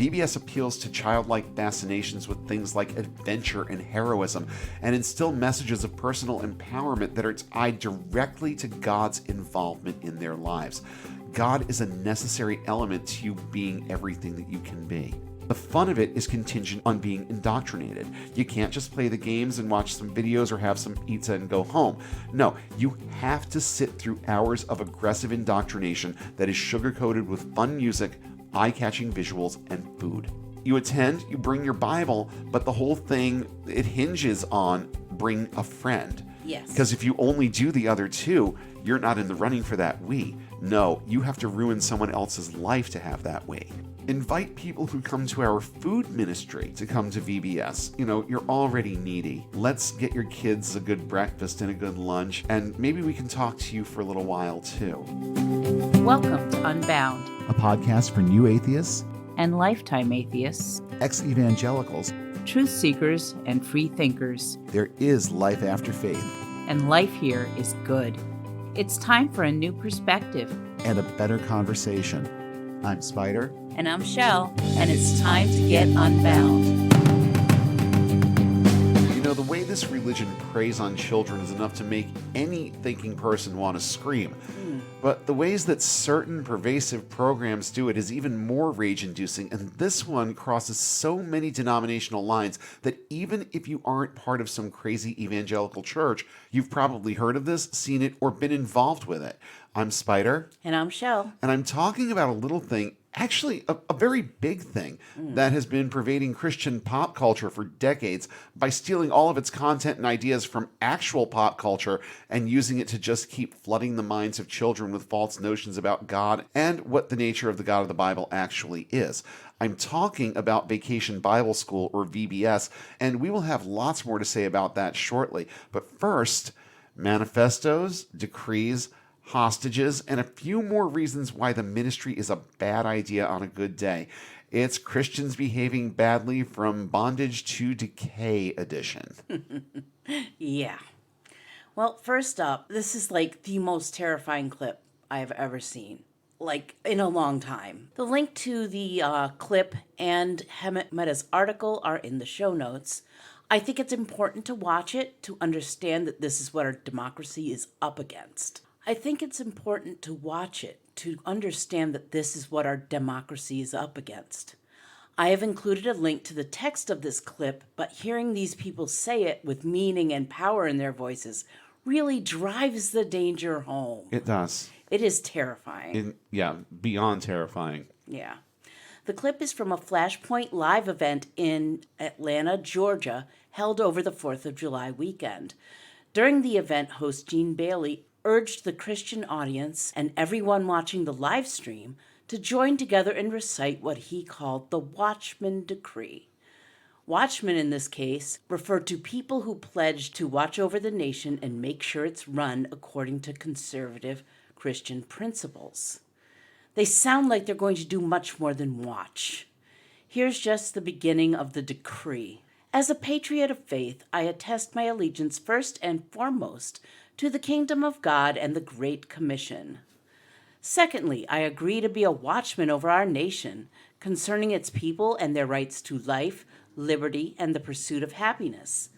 VBS appeals to childlike fascinations with things like adventure and heroism, and instill messages of personal empowerment that are tied directly to God's involvement in their lives. God is a necessary element to you being everything that you can be. The fun of it is contingent on being indoctrinated. You can't just play the games and watch some videos or have some pizza and go home. No, you have to sit through hours of aggressive indoctrination that is sugar-coated with fun music, eye-catching visuals, and food. You attend, you bring your Bible, but the whole thing, it hinges on bring a friend. Yes. Because if you only do the other two, you're not in the running for that we. No, you have to ruin someone else's life to have that we. Invite people who come to our food ministry to come to VBS. You're already needy. Let's get your kids a good breakfast and a good lunch, and maybe we can talk to you for a little while too. Welcome to Unbound, a podcast for new atheists and lifetime atheists, ex-evangelicals, truth seekers, and free thinkers. There is life after faith. And life here is good. It's time for a new perspective. And a better conversation. I'm Spider. And I'm Shelle. And it's time to get unbound. The way this religion preys on children is enough to make any thinking person want to scream. But the ways that certain pervasive programs do it is even more rage-inducing, and this one crosses so many denominational lines that even if you aren't part of some crazy evangelical church, you've probably heard of this, seen it, or been involved with it. I'm Spider. And I'm Shelle. And I'm talking about a little thing, actually a very big thing, that has been pervading Christian pop culture for decades by stealing all of its content and ideas from actual pop culture and using it to just keep flooding the minds of children with false notions about God and what the nature of the God of the Bible actually is. I'm talking about Vacation Bible School, or VBS, and we will have lots more to say about that shortly. But first, manifestos, decrees, hostages, and a few more reasons why the ministry is a bad idea on a good day. It's Christians behaving badly from bondage to decay edition. Yeah. Well, first up, this is like the most terrifying clip I have ever seen, like in a long time. The link to the clip and Hemant Mehta's article are in the show notes. I think it's important to watch it to understand that this is what our democracy is up against. I think it's important to watch it to understand that this is what our democracy is up against. I have included a link to the text of this clip, but hearing these people say it with meaning and power in their voices really drives the danger home. It does. It is terrifying. Beyond terrifying. Yeah. The clip is from a Flashpoint Live event in Atlanta, Georgia, held over the 4th of July weekend. During the event, host Gene Bailey urged the Christian audience and everyone watching the live stream to join together and recite what he called the Watchman Decree. Watchmen, in this case, referred to people who pledged to watch over the nation and make sure it's run according to conservative Christian principles. They sound like they're going to do much more than watch. Here's just the beginning of the decree. As a patriot of faith, I attest my allegiance first and foremost to the kingdom of God and the Great Commission. Secondly, I agree to be a watchman over our nation concerning its people and their rights to life, liberty, and the pursuit of happiness.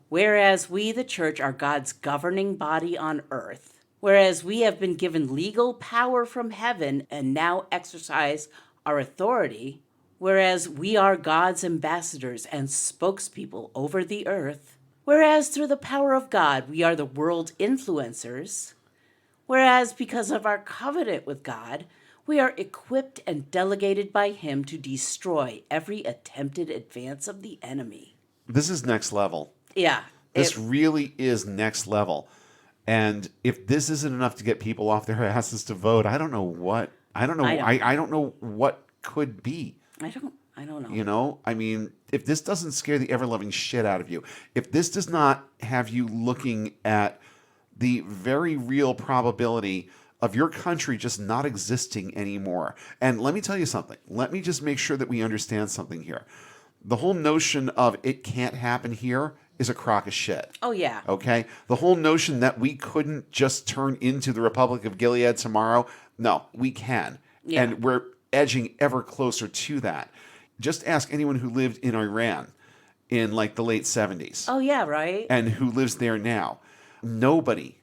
Whereas we, the church, are God's governing body on earth. Whereas we have been given legal power from heaven and now exercise our authority. Whereas we are God's ambassadors and spokespeople over the earth. Whereas through the power of God, we are the world influencers. Whereas because of our covenant with God, we are equipped and delegated by Him to destroy every attempted advance of the enemy. This is next level. Yeah. This really is next level. And if this isn't enough to get people off their asses to vote, I don't know what. I don't know what could be. I don't know. You know, I mean, if this doesn't scare the ever-loving shit out of you, if this does not have you looking at the very real probability of your country just not existing anymore. And let me tell you something. Let me just make sure that we understand something here. The whole notion of it can't happen here is a crock of shit. Oh, yeah. Okay? The whole notion that we couldn't just turn into the Republic of Gilead tomorrow, no, we can. Yeah. And we're edging ever closer to that. Just ask anyone who lived in Iran in like the late 70s Oh, yeah, right? and who lives there now. Nobody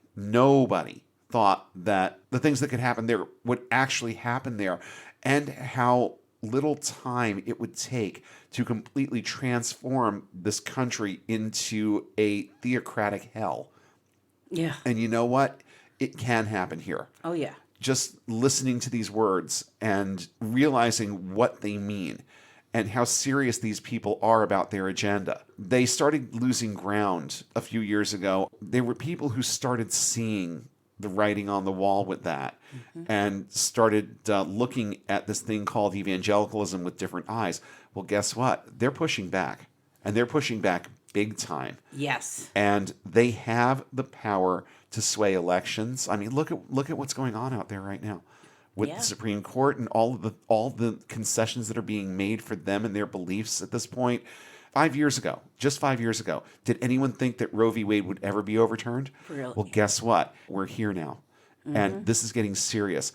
thought that the things that could happen there would actually happen there, and how little time it would take to completely transform this country into a theocratic hell. Yeah. And you know what? It can happen here. Oh, yeah. Just listening to these words and realizing what they mean and how serious these people are about their agenda. They started losing ground a few years ago. There were people who started seeing the writing on the wall with that and started looking at this thing called evangelicalism with different eyes. Well, guess what? They're pushing back, and they're pushing back big time. Yes. And they have the power to sway elections. I mean, look at what's going on out there right now with Yeah. the Supreme Court and all the concessions that are being made for them and their beliefs at this point. 5 years ago, just 5 years ago, did anyone think that Roe v. Wade would ever be overturned? Really? Well, guess what? We're here now. And this is getting serious.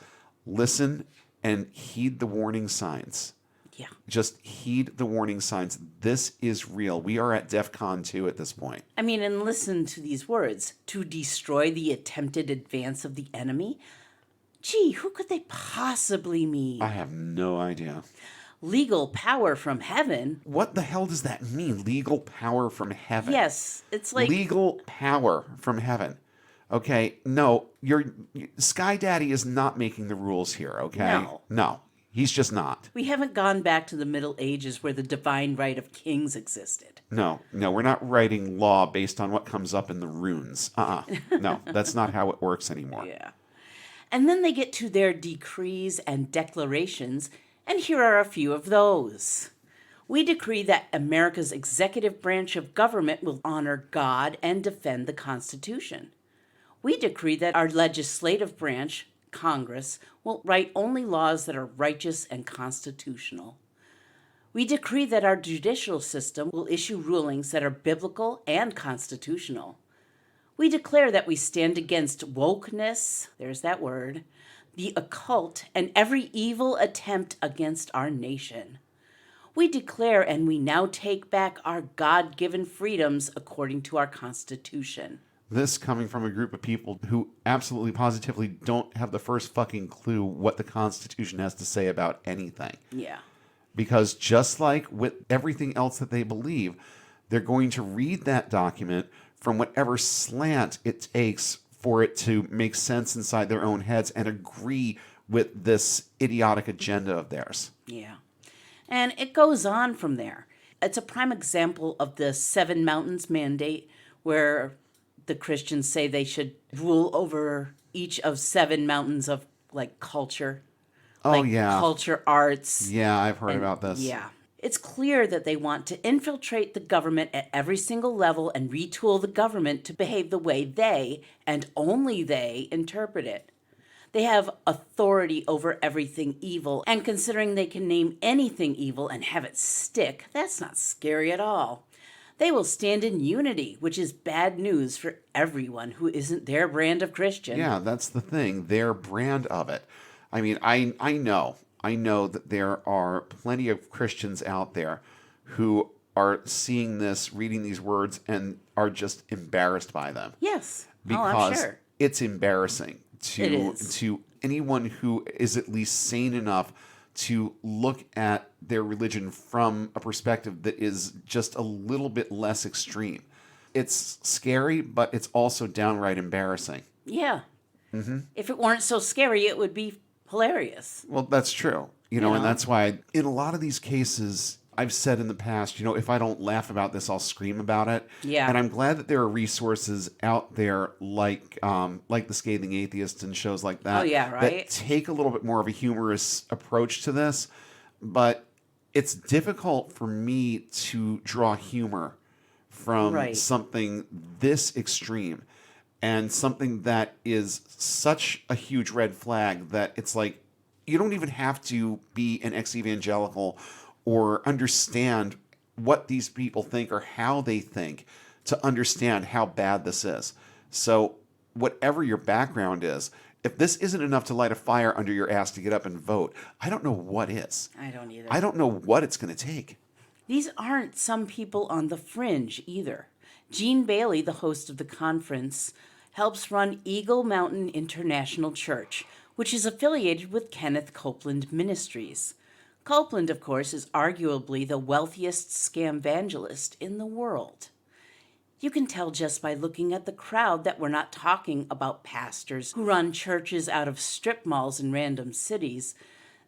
Listen and heed the warning signs. Yeah. Just heed the warning signs. This is real. We are at DEFCON 2 at this point. I mean, and listen to these words: to destroy the attempted advance of the enemy. Gee, who could they possibly mean? I have no idea. Legal power from heaven? What the hell does that mean? Legal power from heaven? Yes, it's like Legal power from heaven. Okay, no, Sky Daddy is not making the rules here, okay? No, he's just not. we haven't gone back to the Middle Ages where the divine right of kings existed. No, we're not writing law based on what comes up in the runes. No, that's not how it works anymore. Yeah. And then they get to their decrees and declarations, and here are a few of those. We decree that America's executive branch of government will honor God and defend the Constitution. We decree that our legislative branch, Congress, will write only laws that are righteous and constitutional. We decree that our judicial system will issue rulings that are biblical and constitutional. We declare that we stand against wokeness, there's that word, the occult, and every evil attempt against our nation. We declare and we now take back our God-given freedoms according to our Constitution. This coming from a group of people who absolutely positively don't have the first fucking clue what the Constitution has to say about anything. Yeah. Because just like with everything else that they believe, they're going to read that document from whatever slant it takes for it to make sense inside their own heads and agree with this idiotic agenda of theirs. Yeah. And it goes on from there. It's a prime example of the Seven Mountains mandate, where the Christians say they should rule over each of 7 mountains of like culture. Oh, like yeah. Culture, arts. Yeah, I've heard and- about this. Yeah. It's clear that they want to infiltrate the government at every single level and retool the government to behave the way they, and only they, interpret it. They have authority over everything evil, and considering they can name anything evil and have it stick, that's not scary at all. They will stand in unity, which is bad news for everyone who isn't their brand of Christian. Yeah, that's the thing. Their brand of it. I mean, I know that there are plenty of Christians out there who are seeing this, reading these words, and are just embarrassed by them. Yes. Because I'm sure. it's embarrassing It is. to anyone who is at least sane enough to look at their religion from a perspective that is just a little bit less extreme. It's scary, but it's also downright embarrassing. Yeah. Mm-hmm. If it weren't so scary, it would be hilarious. Well, that's true. You know, and know? that's why in a lot of these cases, I've said in the past, you know, if I don't laugh about this, I'll scream about it. Yeah. And I'm glad that there are resources out there like the Scathing Atheist and shows like that. Oh, yeah, right? That take a little bit more of a humorous approach to this. But it's difficult for me to draw humor from Right. something this extreme and something that is such a huge red flag that it's like you don't even have to be an ex-evangelical or understand what these people think or how they think to understand how bad this is. So whatever your background is, if this isn't enough to light a fire under your ass to get up and vote, I don't know what is. I don't either. I don't know what it's going to take. These aren't some people on the fringe either. Gene Bailey, the host of the conference, helps run Eagle Mountain International Church, which is affiliated with Kenneth Copeland Ministries. Copeland, of course, is arguably the wealthiest scamvangelist in the world. You can tell just by looking at the crowd that we're not talking about pastors who run churches out of strip malls in random cities.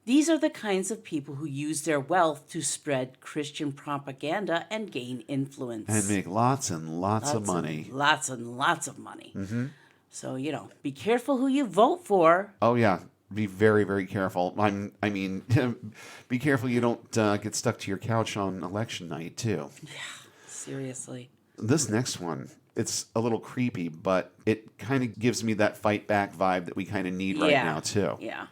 These are the kinds of people who use their wealth to spread Christian propaganda and gain influence. And make lots and lots of money. Lots and lots of money. Mm-hmm. So, be careful who you vote for. Oh, yeah. Be very, very careful. I mean, be careful you don't get stuck to your couch on election night, too. Yeah, seriously. This next one, it's a little creepy, but it kind of gives me that fight back vibe that we kind of need right now, too. Yeah.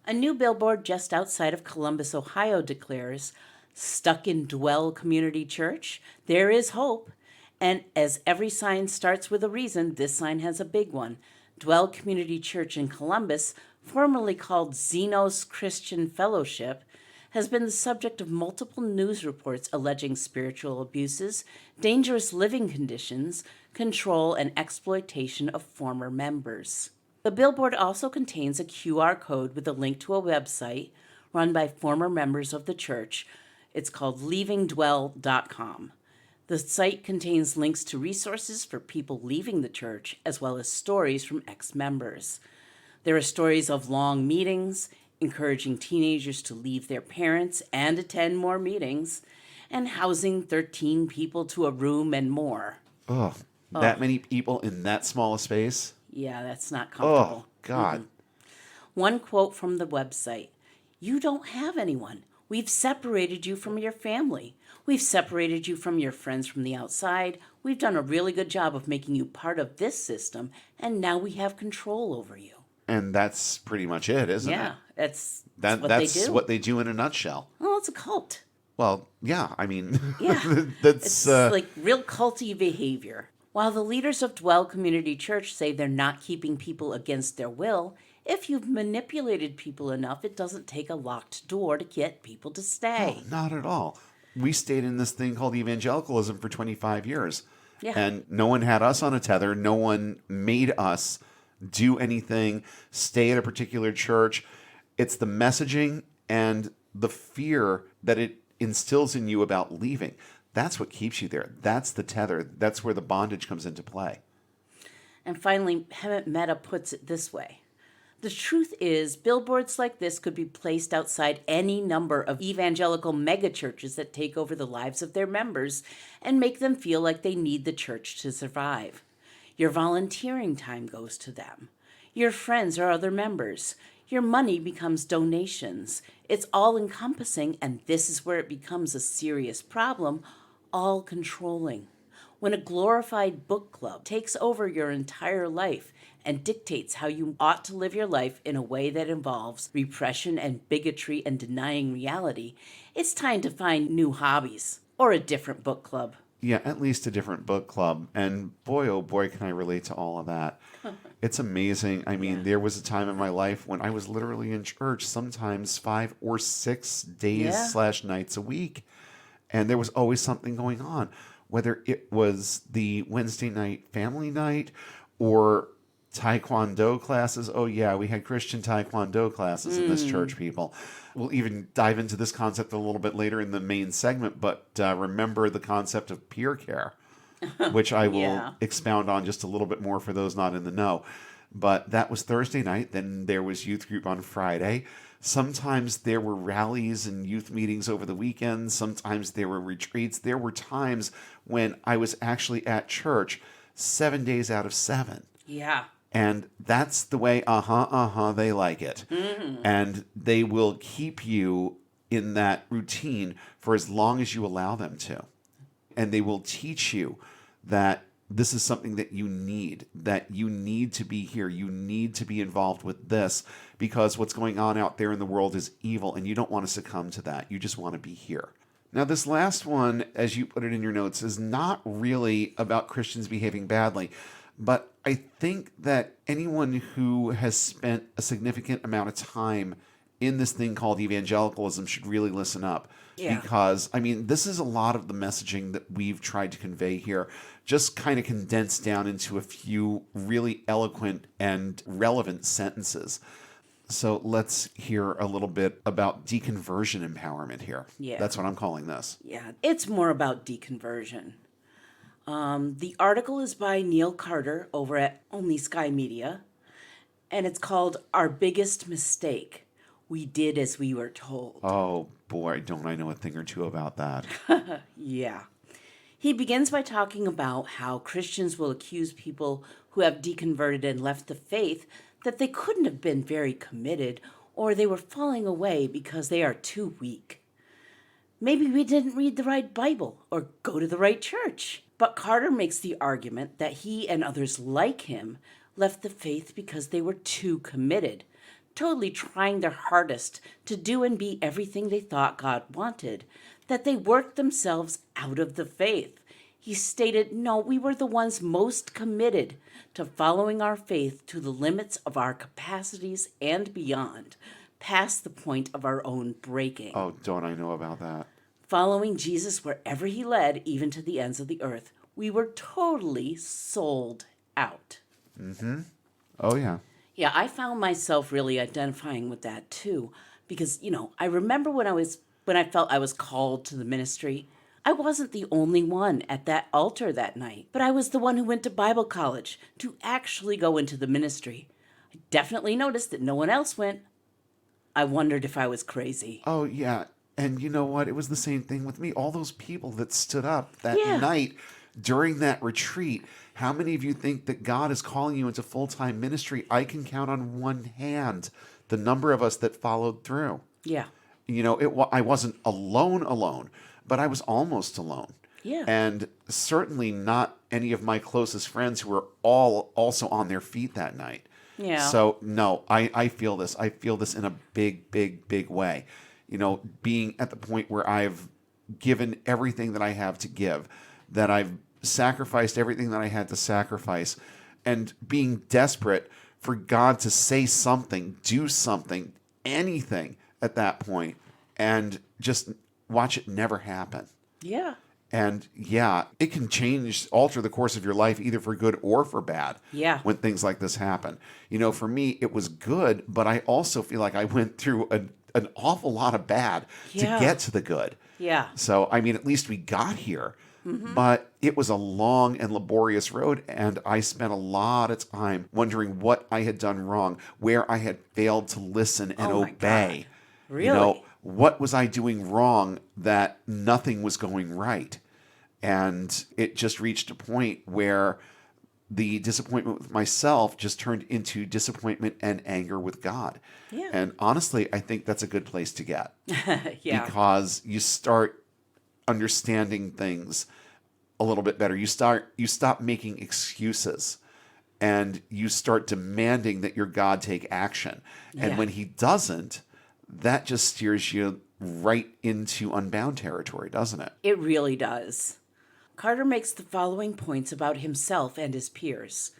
A new billboard just outside of Columbus, Ohio declares, "Stuck in Dwell Community Church? There is hope." And as every sign starts with a reason, this sign has a big one. Dwell Community Church in Columbus, formerly called Xenos Christian Fellowship, has been the subject of multiple news reports alleging spiritual abuses, dangerous living conditions, control, and exploitation of former members. The billboard also contains a QR code with a link to a website run by former members of the church. It's called leavingdwell.com. The site contains links to resources for people leaving the church, as well as stories from ex-members. There are stories of long meetings, encouraging teenagers to leave their parents and attend more meetings, and housing 13 people to a room and more. Oh, that many people in that small a space? Yeah, that's not comfortable. Oh, God. One quote from the website: "You don't have anyone. We've separated you from your family. We've separated you from your friends from the outside. We've done a really good job of making you part of this system, and now we have control over you." And that's pretty much it, isn't it? Yeah, that's what that's they do. what they do in a nutshell. Well, it's a cult. Well, yeah, I mean, Yeah, that's it's like real culty behavior. While the leaders of Dwell Community Church say they're not keeping people against their will, if you've manipulated people enough, it doesn't take a locked door to get people to stay. oh, not at all. We stayed in this thing called evangelicalism for 25 years. Yeah. And no one had us on a tether. No one made us do anything, stay at a particular church. It's the messaging and the fear that it instills in you about leaving. That's what keeps you there. That's the tether. That's where the bondage comes into play. And finally, Hemant Mehta puts it this way: "The truth is, billboards like this could be placed outside any number of evangelical megachurches that take over the lives of their members and make them feel like they need the church to survive. Your volunteering time goes to them. Your friends are other members. Your money becomes donations. It's all encompassing, and this is where it becomes a serious problem, all controlling. When a glorified book club takes over your entire life and dictates how you ought to live your life in a way that involves repression and bigotry and denying reality, it's time to find new hobbies or a different book club." Yeah, at least a different book club. And boy, oh boy, can I relate to all of that. It's amazing. I mean, there was a time in my life when I was literally in church sometimes 5 or 6 days / nights a week. And there was always something going on, whether it was the Wednesday night family night or Taekwondo classes. Oh, yeah, we had Christian Taekwondo classes in this church, people. We'll even dive into this concept a little bit later in the main segment, but remember the concept of peer care, which I will expound on just a little bit more for those not in the know. But that was Thursday night. Then there was youth group on Friday. Sometimes there were rallies and youth meetings over the weekend. Sometimes there were retreats. There were times when I was actually at church 7 days out of 7. Yeah. And that's the way, they like it. Mm-hmm. And they will keep you in that routine for as long as you allow them to. And they will teach you that this is something that you need to be here. You need to be involved with this because what's going on out there in the world is evil and you don't want to succumb to that. You just want to be here. Now, this last one, as you put it in your notes, is not really about Christians behaving badly, But I think that anyone who has spent a significant amount of time in this thing called evangelicalism should really listen up. Yeah. Because, I mean, this is a lot of the messaging that we've tried to convey here, just kind of condensed down into a few really eloquent and relevant sentences. So let's hear a little bit about deconversion empowerment here. Yeah. That's what I'm calling this. Yeah, it's more about deconversion. The article is by Neil Carter over at Only Sky Media, and it's called Our Biggest Mistake. We Did As We Were Told. Oh boy, don't I know a thing or two about that. Yeah. He begins by talking about how Christians will accuse people who have deconverted and left the faith that they couldn't have been very committed or they were falling away because they are too weak. Maybe we didn't read the right Bible or go to the right church. But Carter makes the argument that he and others like him left the faith because they were too committed, totally trying their hardest to do and be everything they thought God wanted, that they worked themselves out of the faith. He stated, no, we were the ones most committed to following our faith to the limits of our capacities and beyond, past the point of our own breaking. Oh, don't I know about that. Following Jesus wherever he led, even to the ends of the earth. We were totally sold out. Oh, yeah. Yeah, I found myself really identifying with that too. Because, I remember when I felt I was called to the ministry, I wasn't the only one at that altar that night, but I was the one who went to Bible college to actually go into the ministry. I definitely noticed that no one else went. I wondered if I was crazy. Oh, yeah. And you know what? It was the same thing with me. All those people that stood up that Yeah. night during that retreat, how many of you think that God is calling you into full-time ministry? I can count on one hand the number of us that followed through. Yeah. I wasn't alone, but I was almost alone. Yeah. And certainly not any of my closest friends who were all also on their feet that night. Yeah. So, no, I feel this. I feel this in a big, big, big way. Being at the point where I've given everything that I have to give, that I've sacrificed everything that I had to sacrifice, and being desperate for God to say something, do something, anything at that point, and just watch it never happen. Yeah. And yeah, it can alter the course of your life, either for good or for bad. Yeah. When things like this happen. For me, it was good, but I also feel like I went through an awful lot of bad Yeah. to get to the good. Yeah. So, I mean, at least we got here. But it was a long and laborious road, and I spent a lot of time wondering what I had done wrong, where I had failed to listen and Oh my obey. God. Really? What was I doing wrong that nothing was going right? And it just reached a point where the disappointment with myself just turned into disappointment and anger with God. Yeah. And honestly, I think that's a good place to get. Yeah. Because you start understanding things a little bit better. You stop making excuses, and you start demanding that your God take action. And Yeah. when he doesn't, that just steers you right into unbound territory, doesn't it? It really does. Carter makes the following points about himself and his peers.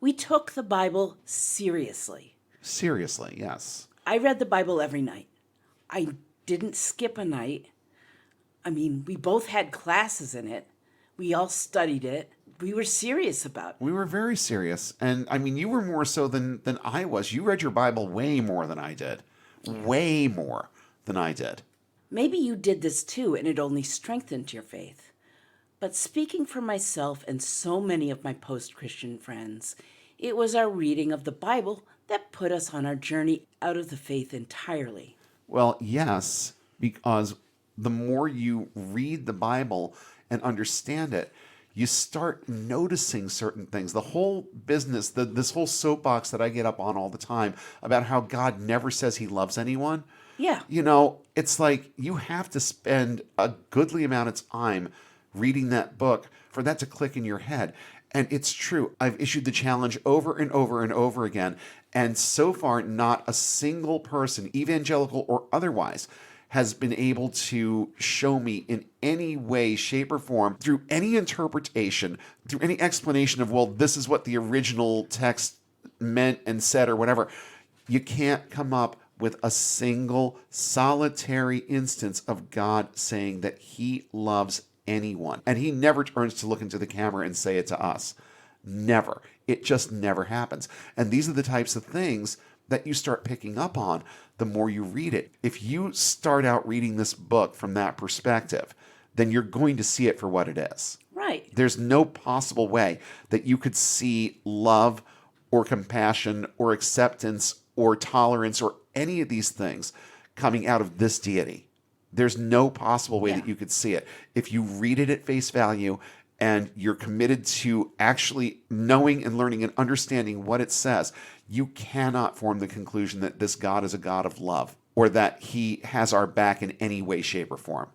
We took the Bible seriously. Seriously, yes. I read the Bible every night. I didn't skip a night. I mean, we both had classes in it. We all studied it. We were serious about it. We were very serious. And I mean, you were more so than I was. You read your Bible way more than I did. Way more than I did. Maybe you did this too, and it only strengthened your faith. But speaking for myself and so many of my post-Christian friends, it was our reading of the Bible that put us on our journey out of the faith entirely. Well, yes, because the more you read the Bible and understand it, you start noticing certain things. The whole business, this whole soapbox that I get up on all the time about how God never says he loves anyone. Yeah. It's like you have to spend a goodly amount of time reading that book for that to click in your head. And it's true. I've issued the challenge over and over and over again. And so far, not a single person, evangelical or otherwise, has been able to show me in any way, shape, or form, through any interpretation, through any explanation of, well, this is what the original text meant and said or whatever, you can't come up with a single solitary instance of God saying that he loves anyone. And he never turns to look into the camera and say it to us. Never. It just never happens. And these are the types of things that you start picking up on the more you read it. If you start out reading this book from that perspective, then you're going to see it for what it is. Right. There's no possible way that you could see love or compassion or acceptance or tolerance or any of these things coming out of this deity. There's no possible way that you could see it. If you read it at face value and you're committed to actually knowing and learning and understanding what it says, you cannot form the conclusion that this God is a God of love or that he has our back in any way, shape, or form.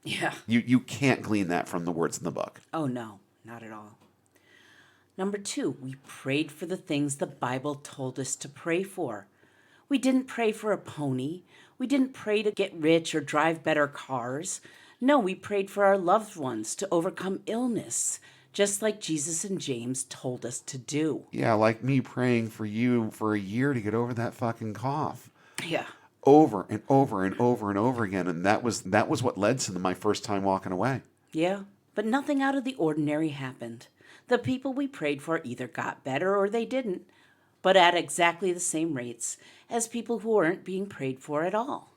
Yeah. You can't glean that from the words in the book. Oh, no, not at all. Number 2, we prayed for the things the Bible told us to pray for. We didn't pray for a pony. We didn't pray to get rich or drive better cars. No, we prayed for our loved ones to overcome illness, just like Jesus and James told us to do. Yeah, like me praying for you for a year to get over that fucking cough. Yeah. Over and over and over and over again. And that was what led to my first time walking away. Yeah, but nothing out of the ordinary happened. The people we prayed for either got better or they didn't, but at exactly the same rates as people who weren't being prayed for at all.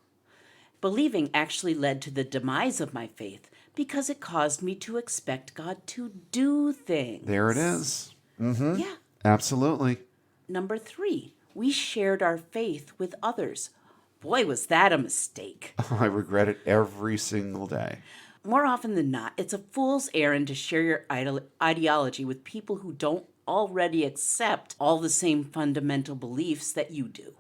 Believing actually led to the demise of my faith because it caused me to expect God to do things. There it is. Mm-hmm. Yeah. Absolutely. Number 3, we shared our faith with others. Boy, was that a mistake. I regret it every single day. More often than not, it's a fool's errand to share your ideology with people who don't already accept all the same fundamental beliefs that you do.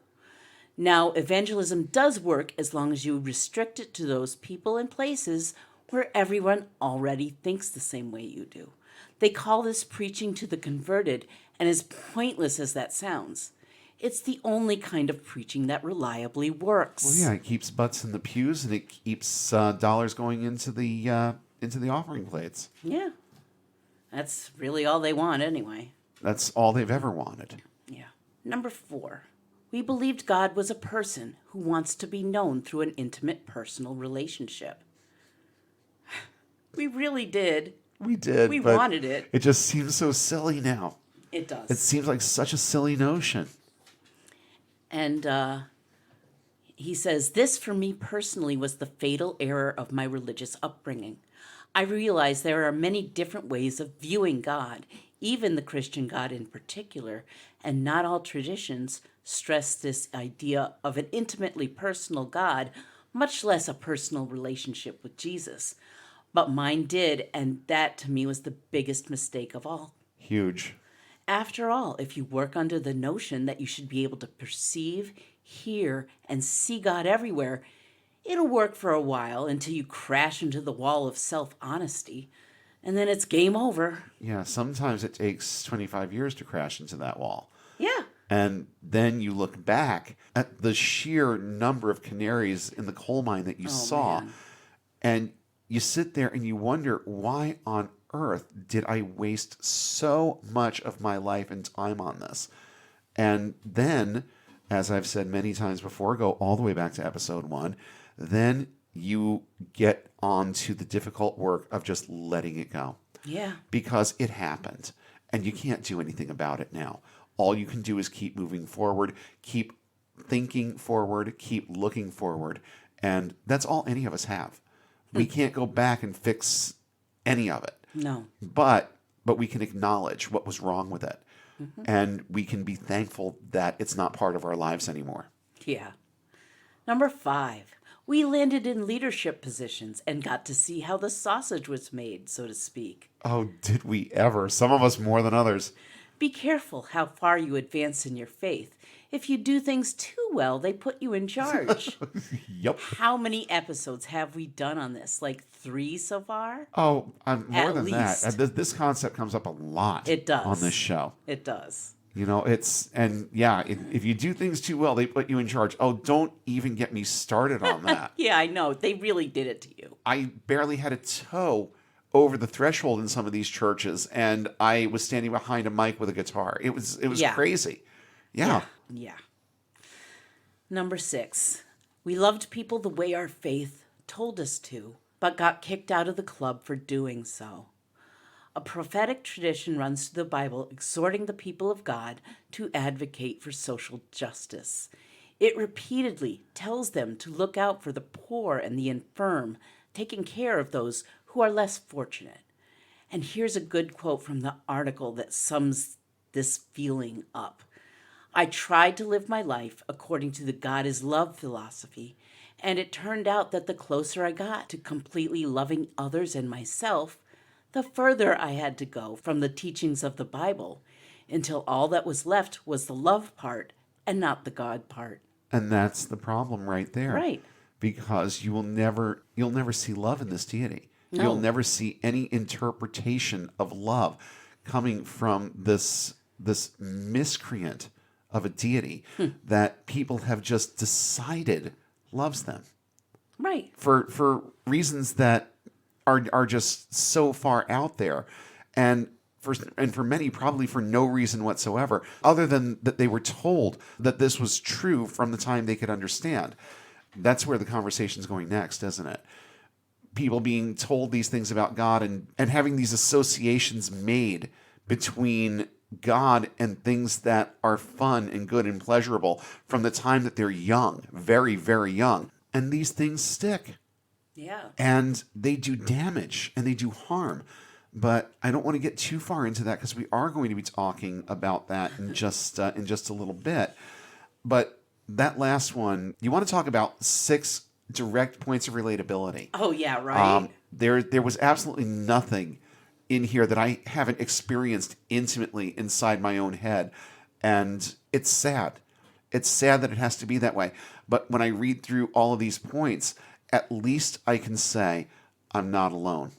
Now, evangelism does work as long as you restrict it to those people and places where everyone already thinks the same way you do. They call this preaching to the converted, and as pointless as that sounds, it's the only kind of preaching that reliably works. Well, yeah, it keeps butts in the pews and it keeps dollars going into the offering plates. Yeah. That's really all they want anyway. That's all they've ever wanted. Yeah. Number 4, we believed God was a person who wants to be known through an intimate personal relationship. We really did. We did. We but wanted it. It just seems so silly now. It does. It seems like such a silly notion. And he says, this for me personally was the fatal error of my religious upbringing. I realize there are many different ways of viewing God, even the Christian God in particular, and not all traditions stress this idea of an intimately personal God, much less a personal relationship with Jesus. But mine did, and that to me was the biggest mistake of all. Huge. After all, if you work under the notion that you should be able to perceive, hear, and see God everywhere, it'll work for a while until you crash into the wall of self-honesty, and then it's game over. Yeah, sometimes it takes 25 years to crash into that wall. Yeah. And then you look back at the sheer number of canaries in the coal mine that you saw, man. and you sit there and you wonder, why on earth did I waste so much of my life and time on this? And then, as I've said many times before, go all the way back to episode 1, then you get on to the difficult work of just letting it go. Yeah. Because it happened, and you can't do anything about it now. All you can do is keep moving forward, keep thinking forward, keep looking forward, and that's all any of us have. We can't go back and fix any of it. No. But we can acknowledge what was wrong with it. Mm-hmm. And we can be thankful that it's not part of our lives anymore. Yeah. Number 5, we landed in leadership positions and got to see how the sausage was made, so to speak. Oh, did we ever? Some of us more than others. Be careful how far you advance in your faith. If you do things too well, they put you in charge. Yep. How many episodes have we done on this? Like 3 so far? Oh, more At than least. that. This concept comes up a lot. It does. On this show. It does. If you do things too well, they put you in charge. Oh, don't even get me started on that. Yeah, I know. They really did it to you. I barely had a toe over the threshold in some of these churches, and I was standing behind a mic with a guitar. It was Yeah. crazy. Yeah. Yeah. Number 6. We loved people the way our faith told us to, but got kicked out of the club for doing so. A prophetic tradition runs through the Bible exhorting the people of God to advocate for social justice. It repeatedly tells them to look out for the poor and the infirm, taking care of those who are less fortunate. And here's a good quote from the article that sums this feeling up. I tried to live my life according to the God is love philosophy, and it turned out that the closer I got to completely loving others and myself, the further I had to go from the teachings of the Bible, until all that was left was the love part and not the God part. And that's the problem right there. Right. Because you'll never see love in this deity. No. You'll never see any interpretation of love coming from this miscreant of a deity that people have just decided loves them. Right. For reasons that are just so far out there, and for many probably for no reason whatsoever, other than that they were told that this was true from the time they could understand. That's where the conversation's going next, isn't it? People being told these things about God and having these associations made between God and things that are fun and good and pleasurable from the time that they're young, very, very young. And these things stick. Yeah. And they do damage and they do harm. But I don't want to get too far into that because we are going to be talking about that in just a little bit. But that last one, you want to talk about 6 direct points of relatability. Oh, yeah, right. There was absolutely nothing in here that I haven't experienced intimately inside my own head. And it's sad. It's sad that it has to be that way. But when I read through all of these points, at least I can say I'm not alone.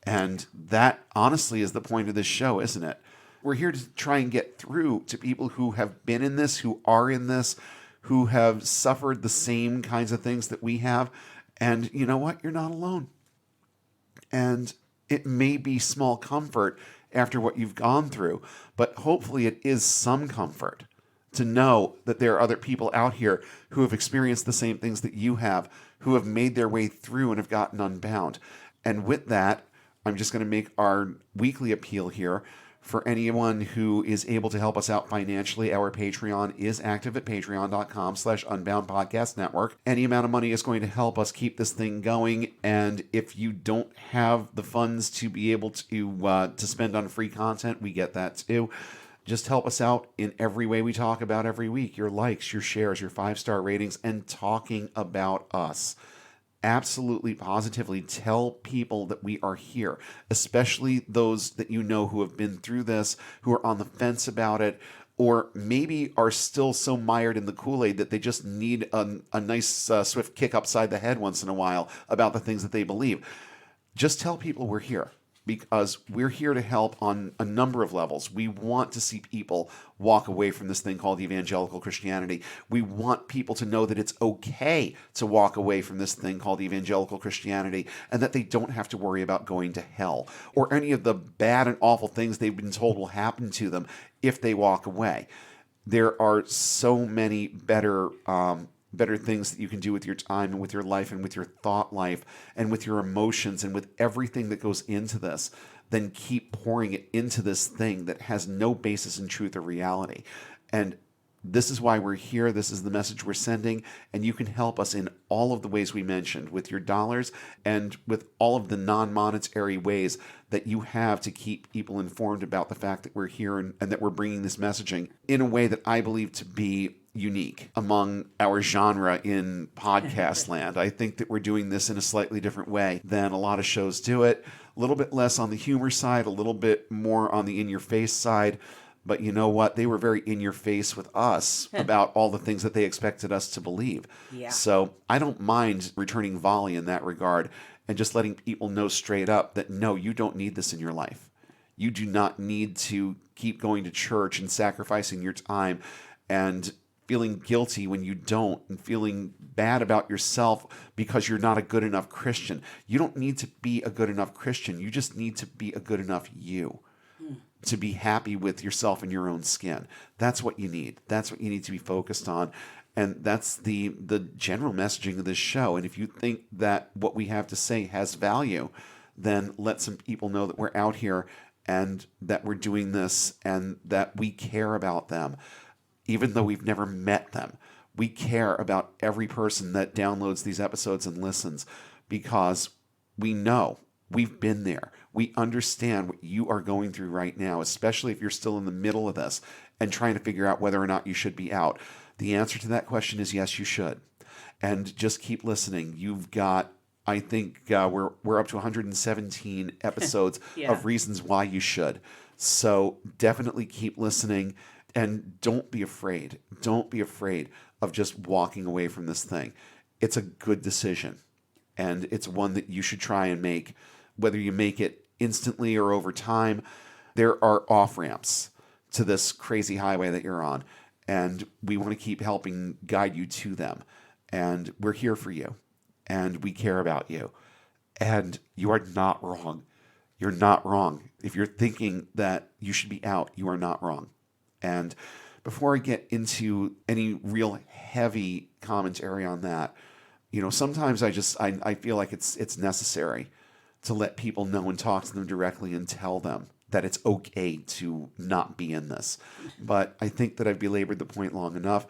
And that honestly is the point of this show, isn't it? We're here to try and get through to people who have been in this, who are in this, who have suffered the same kinds of things that we have. And you know what? You're not alone. And it may be small comfort after what you've gone through, but hopefully it is some comfort to know that there are other people out here who have experienced the same things that you have, who have made their way through and have gotten unbound. And with that, I'm just going to make our weekly appeal here. For anyone who is able to help us out financially, our Patreon is active at patreon.com/unboundpodcastnetwork. Any amount of money is going to help us keep this thing going. And if you don't have the funds to be able to spend on free content, we get that too. Just help us out in every way we talk about every week. Your likes, your shares, your 5-star ratings, and talking about us. Absolutely, positively tell people that we are here, especially those that you know who have been through this, who are on the fence about it, or maybe are still so mired in the Kool-Aid that they just need a nice swift kick upside the head once in a while about the things that they believe. Just tell people we're here, because we're here to help on a number of levels. We want to see people walk away from this thing called evangelical Christianity. We want people to know that it's okay to walk away from this thing called evangelical Christianity and that they don't have to worry about going to hell or any of the bad and awful things they've been told will happen to them if they walk away. There are so many better things that you can do with your time and with your life and with your thought life and with your emotions and with everything that goes into this than keep pouring it into this thing that has no basis in truth or reality. And this is why we're here. This is the message we're sending. And you can help us in all of the ways we mentioned, with your dollars and with all of the non-monetary ways that you have to keep people informed about the fact that we're here and that we're bringing this messaging in a way that I believe to be unique among our genre in podcast land. I think that we're doing this in a slightly different way than a lot of shows do it. A little bit less on the humor side, a little bit more on the in-your-face side. But you know what? They were very in your face with us about all the things that they expected us to believe. Yeah. So I don't mind returning volley in that regard and just letting people know straight up that no, you don't need this in your life. You do not need to keep going to church and sacrificing your time and feeling guilty when you don't and feeling bad about yourself because you're not a good enough Christian. You don't need to be a good enough Christian. You just need to be a good enough you to be happy with yourself in your own skin. That's what you need. That's what you need to be focused on. And that's the general messaging of this show. And if you think that what we have to say has value, then let some people know that we're out here and that we're doing this and that we care about them. Even though we've never met them, we care about every person that downloads these episodes and listens because we know we've been there. We understand what you are going through right now, especially if you're still in the middle of this and trying to figure out whether or not you should be out. The answer to that question is yes, you should. And just keep listening. You've got, I think we're up to 117 episodes Yeah. of reasons why you should. So definitely keep listening. And don't be afraid. Don't be afraid of just walking away from this thing. It's a good decision. And it's one that you should try and make. Whether you make it instantly or over time, there are off-ramps to this crazy highway that you're on. And we want to keep helping guide you to them. And we're here for you. And we care about you. And you are not wrong. You're not wrong. If you're thinking that you should be out, you are not wrong. And before I get into any real heavy commentary on that, sometimes I feel like it's necessary to let people know and talk to them directly and tell them that it's okay to not be in this. But I think that I've belabored the point long enough.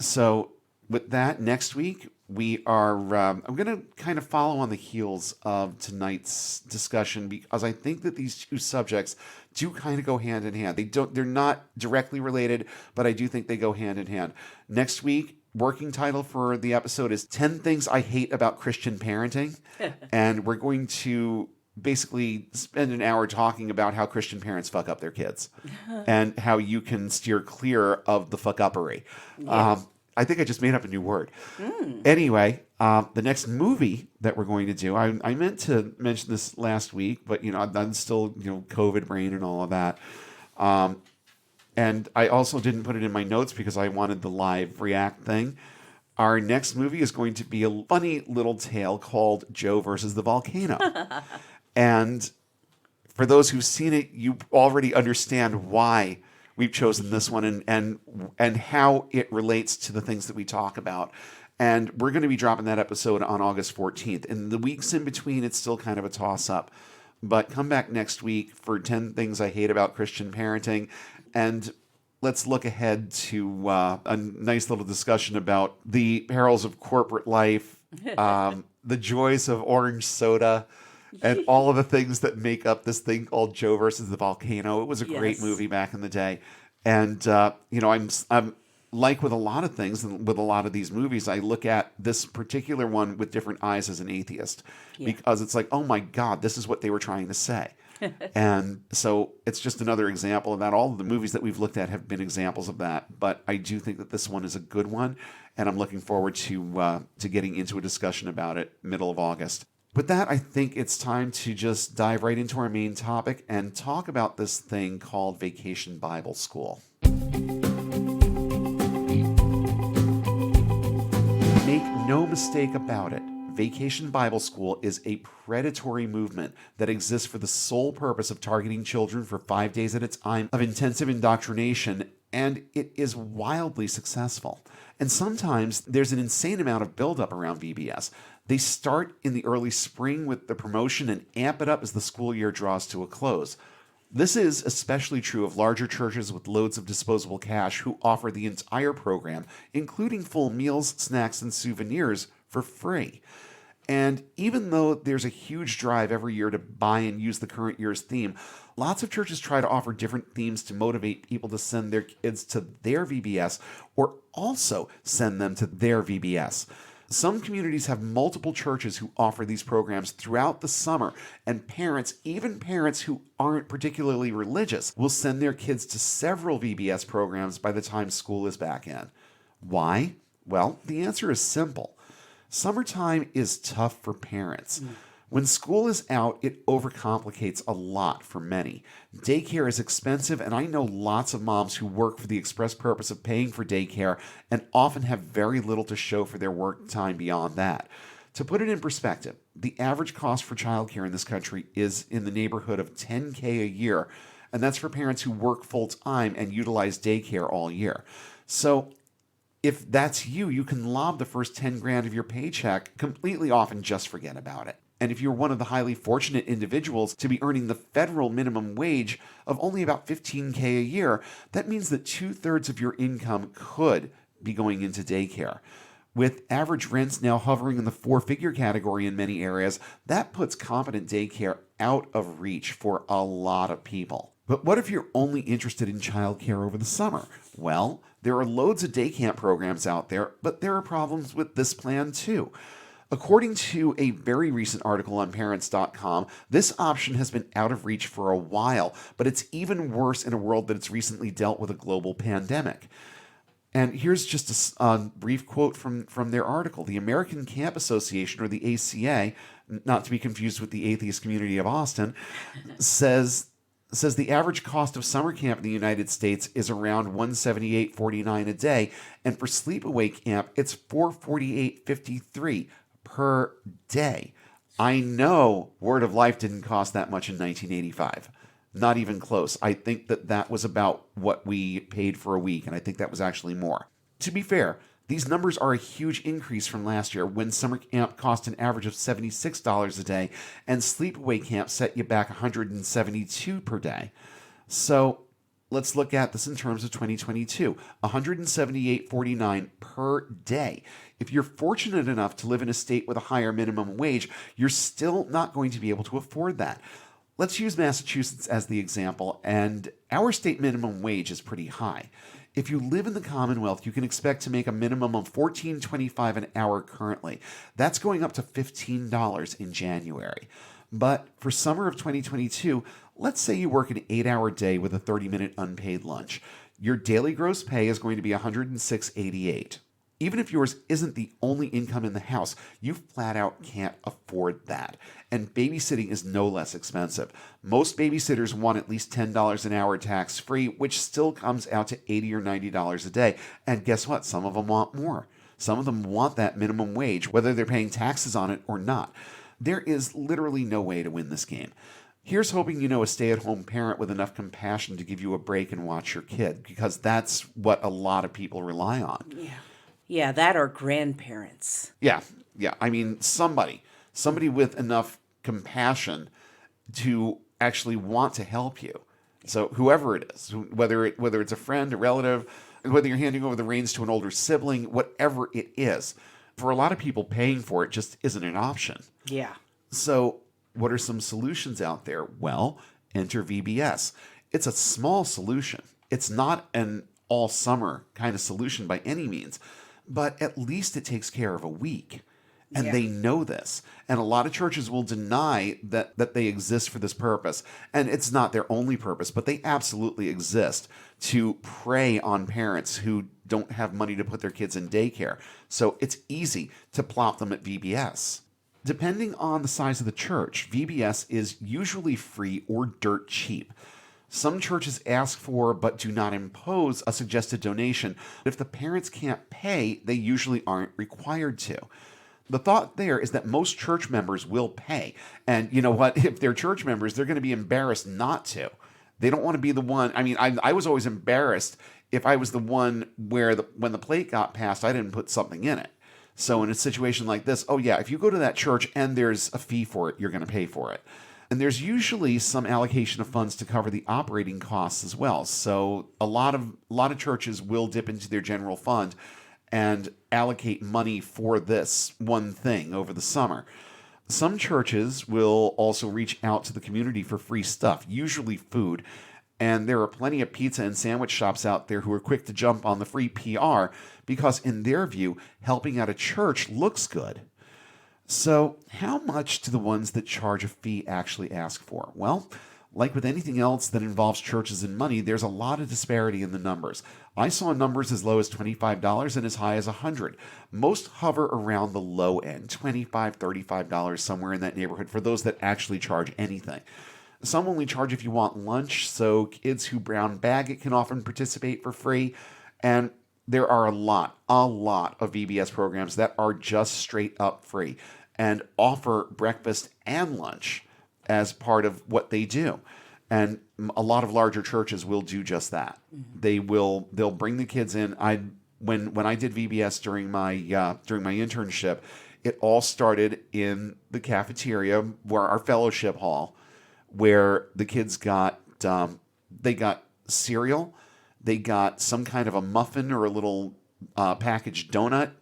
So with that, next week, we are, I'm going to kind of follow on the heels of tonight's discussion because I think that these two subjects do kind of go hand in hand. They're not directly related, but I do think they go hand in hand. Next week, working title for the episode is 10 Things I Hate About Christian Parenting. And we're going to basically spend an hour talking about how Christian parents fuck up their kids and how you can steer clear of the fuck-uppery. Yeah. I think I just made up a new word. Anyway, the next movie that we're going to do, I meant to mention this last week, but I'm still COVID brain and all of that. And I also didn't put it in my notes because I wanted the live react thing. Our next movie is going to be a funny little tale called Joe versus the Volcano. And for those who've seen it, you already understand why we've chosen this one and how it relates to the things that we talk about. And we're going to be dropping that episode on August 14th. In the weeks in between, it's still kind of a toss-up. But come back next week for 10 Things I Hate About Christian Parenting. And let's look ahead to a nice little discussion about the perils of corporate life, the joys of orange soda, and all of the things that make up this thing called Joe versus the Volcano. It was a great movie back in the day. And, I'm like with a lot of things and with a lot of these movies, I look at this particular one with different eyes as an atheist because it's like, oh my God, this is what they were trying to say. And so it's just another example of that. All of the movies that we've looked at have been examples of that. But I do think that this one is a good one. And I'm looking forward to getting into a discussion about it middle of August. With that, I think it's time to just dive right into our main topic and talk about this thing called Vacation Bible School. Make no mistake about it. Vacation Bible School is a predatory movement that exists for the sole purpose of targeting children for 5 days at a time of intensive indoctrination, and it is wildly successful. And sometimes there's an insane amount of buildup around VBS. They start in the early spring with the promotion and amp it up as the school year draws to a close. This is especially true of larger churches with loads of disposable cash who offer the entire program, including full meals, snacks, and souvenirs for free. And even though there's a huge drive every year to buy and use the current year's theme, lots of churches try to offer different themes to motivate people to send their kids to their VBS or also send them to their VBS. Some communities have multiple churches who offer these programs throughout the summer, and parents, even parents who aren't particularly religious, will send their kids to several VBS programs by the time school is back in. Why? Well, the answer is simple. Summertime is tough for parents. When school is out, it overcomplicates a lot for many. Daycare is expensive, and I know lots of moms who work for the express purpose of paying for daycare and often have very little to show for their work time beyond that. To put it in perspective, the average cost for childcare in this country is in the neighborhood of $10K a year, and that's for parents who work full time and utilize daycare all year. So if that's you, you can lob the first 10 grand of your paycheck completely off and just forget about it. And if you're one of the highly fortunate individuals to be earning the federal minimum wage of only about $15K a year, that means that 2/3 of your income could be going into daycare. With average rents now hovering in the four-figure category in many areas, that puts competent daycare out of reach for a lot of people. But what if you're only interested in childcare over the summer? Well, there are loads of day camp programs out there, but there are problems with this plan too. According to a very recent article on parents.com, this option has been out of reach for a while, but it's even worse in a world that has recently dealt with a global pandemic. And here's just a brief quote from their article. The American Camp Association, or the ACA, not to be confused with the atheist community of Austin, says the average cost of summer camp in the United States is around $178.49 a day, and for sleepaway camp, it's $448.53 per day. I know Word of Life didn't cost that much in 1985. Not even close. I think that was about what we paid for a week, and I think that was actually more. To be fair, these numbers are a huge increase from last year when summer camp cost an average of $76 a day, and sleepaway camp set you back $172 per day. So let's look at this in terms of 2022, $178.49 per day. If you're fortunate enough to live in a state with a higher minimum wage, you're still not going to be able to afford that. Let's use Massachusetts as the example, and our state minimum wage is pretty high. If you live in the Commonwealth, you can expect to make a minimum of $14.25 an hour currently. That's going up to $15 in January. But for summer of 2022, let's say you work an 8-hour day with a 30-minute unpaid lunch. Your daily gross pay is going to be $106.88. Even if yours isn't the only income in the house, you flat out can't afford that. And babysitting is no less expensive. Most babysitters want at least $10 an hour tax-free, which still comes out to $80 or $90 a day. And guess what? Some of them want more. Some of them want that minimum wage, whether they're paying taxes on it or not. There is literally no way to win this game. Here's hoping you know a stay-at-home parent with enough compassion to give you a break and watch your kid, because that's what a lot of people rely on. Yeah, that or grandparents. Yeah. I mean, somebody with enough compassion to actually want to help you. So whoever it is, whether it's a friend, a relative, whether you're handing over the reins to an older sibling, whatever it is, for a lot of people, paying for it just isn't an option. Yeah. So what are some solutions out there? Well, enter VBS. It's a small solution. It's not an all-summer kind of solution by any means, but at least it takes care of a week. And they know this. And a lot of churches will deny that they exist for this purpose. And it's not their only purpose, but they absolutely exist to prey on parents who don't have money to put their kids in daycare. So it's easy to plop them at VBS. Depending on the size of the church, VBS is usually free or dirt cheap. Some churches ask for but do not impose a suggested donation. If the parents can't pay, they usually aren't required to. The thought there is that most church members will pay. And you know what? If they're church members, they're going to be embarrassed not to. They don't want to be the one. I mean, I was always embarrassed if I was the one where when the plate got passed, I didn't put something in it. So in a situation like this, oh yeah, if you go to that church and there's a fee for it, you're going to pay for it. And there's usually some allocation of funds to cover the operating costs as well. So a lot of churches will dip into their general fund and allocate money for this one thing over the summer. Some churches will also reach out to the community for free stuff, usually food. And there are plenty of pizza and sandwich shops out there who are quick to jump on the free PR because in their view, helping out a church looks good. So how much do the ones that charge a fee actually ask for? Well, like with anything else that involves churches and money, there's a lot of disparity in the numbers. I saw numbers as low as $25 and as high as $100. Most hover around the low end, $25, $35, somewhere in that neighborhood for those that actually charge anything. Some only charge if you want lunch, so kids who brown bag it can often participate for free. And there are a lot of VBS programs that are just straight up free and offer breakfast and lunch as part of what they do. And a lot of larger churches will do just that. They'll bring the kids in. When I did VBS during my internship, it all started in the cafeteria, where our fellowship hall, where the kids got they got cereal, they got some kind of a muffin or a little packaged donut,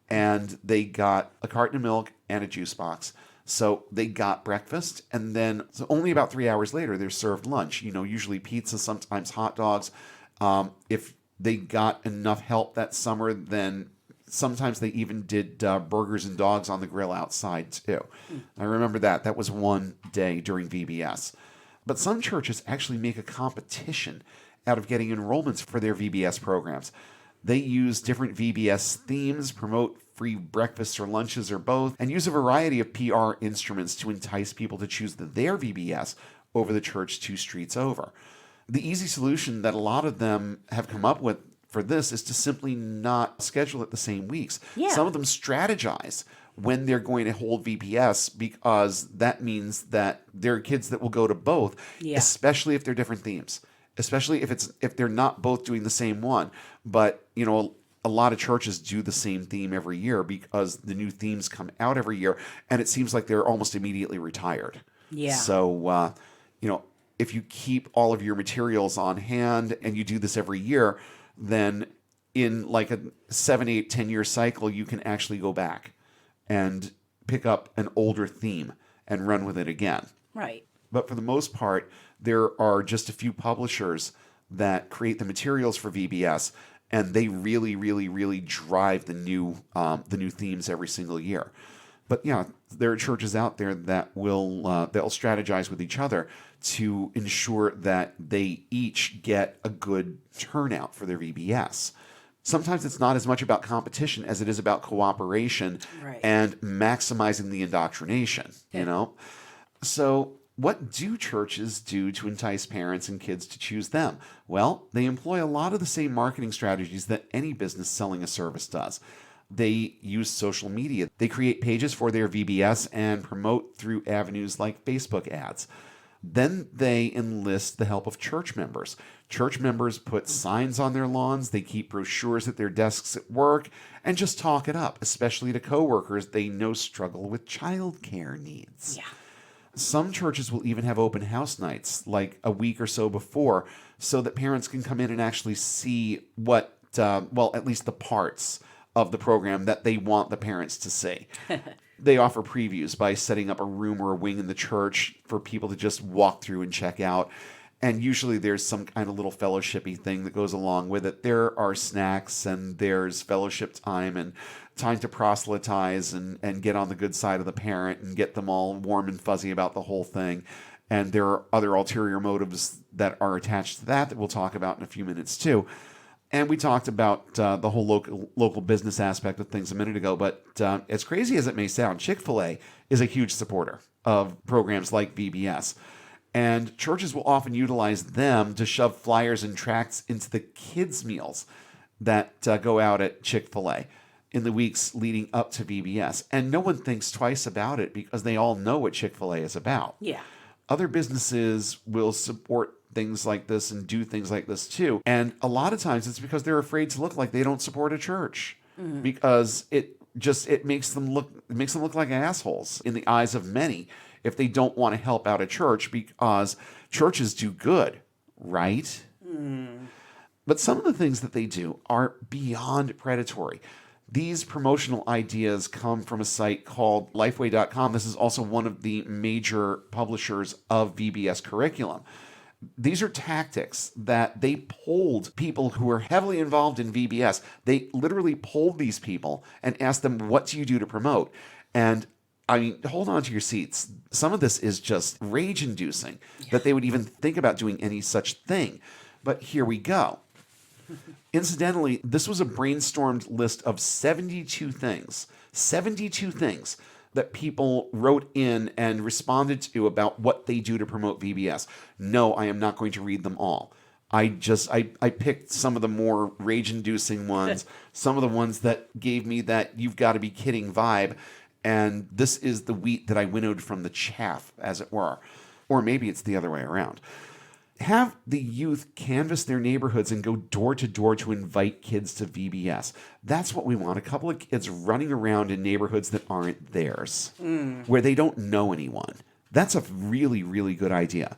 and they got a carton of milk and a juice box. So they got breakfast, and then only about 3 hours later, they're served lunch. Usually pizza, sometimes hot dogs. If they got enough help that summer, then sometimes they even did burgers and dogs on the grill outside too. I remember that. That was one day during VBS. But some churches actually make a competition out of getting enrollments for their VBS programs. They use different VBS themes, promote free breakfasts or lunches or both, and use a variety of PR instruments to entice people to choose their VBS over the church 2 streets over. The easy solution that a lot of them have come up with for this is to simply not schedule it the same weeks. Yeah. Some of them strategize when they're going to hold VBS because that means that there are kids that will go to both, especially if they're different themes. Especially if they're not both doing the same one. But, a lot of churches do the same theme every year because the new themes come out every year, and it seems like they're almost immediately retired. Yeah. So, if you keep all of your materials on hand and you do this every year, then in like a 7, 8, 10-year cycle, you can actually go back and pick up an older theme and run with it again. Right. But for the most part, there are just a few publishers that create the materials for VBS, and they really, really, really drive the new themes every single year. But there are churches out there that will they'll strategize with each other to ensure that they each get a good turnout for their VBS. Sometimes it's not as much about competition as it is about cooperation and maximizing the indoctrination. So what do churches do to entice parents and kids to choose them? Well, they employ a lot of the same marketing strategies that any business selling a service does. They use social media. They create pages for their VBS and promote through avenues like Facebook ads. Then they enlist the help of church members. Church members put signs on their lawns, they keep brochures at their desks at work, and just talk it up, especially to coworkers they know struggle with childcare needs. Yeah. Some churches will even have open house nights, like a week or so before, so that parents can come in and actually see what, at least the parts of the program that they want the parents to see. They offer previews by setting up a room or a wing in the church for people to just walk through and check out. And usually there's some kind of little fellowshipy thing that goes along with it. There are snacks and there's fellowship time and time to proselytize and get on the good side of the parent and get them all warm and fuzzy about the whole thing. And there are other ulterior motives that are attached to that we'll talk about in a few minutes too. And we talked about the whole local business aspect of things a minute ago, but as crazy as it may sound, Chick-fil-A is a huge supporter of programs like VBS. And churches will often utilize them to shove flyers and tracts into the kids' meals that go out at Chick-fil-A in the weeks leading up to VBS. And no one thinks twice about it because they all know what Chick-fil-A is about. Yeah. Other businesses will support things like this and do things like this too. And a lot of times it's because they're afraid to look like they don't support a church because it makes them look like assholes in the eyes of many if they don't want to help out a church because churches do good, right? But some of the things that they do are beyond predatory. These promotional ideas come from a site called lifeway.com. This is also one of the major publishers of VBS curriculum. These are tactics that they polled people who were heavily involved in VBS. They literally polled these people and asked them, what do you do to promote? And I mean, hold on to your seats. Some of this is just rage-inducing that they would even think about doing any such thing. But here we go. Incidentally, this was a brainstormed list of 72 things that people wrote in and responded to about what they do to promote VBS. No, I am not going to read them all. I picked some of the more rage-inducing ones, some of the ones that gave me that you've got to be kidding vibe, and this is the wheat that I winnowed from the chaff, as it were. Or maybe it's the other way around. Have the youth canvass their neighborhoods and go door to door to invite kids to VBS. That's what we want. A couple of kids running around in neighborhoods that aren't theirs, where they don't know anyone. That's a really, really good idea.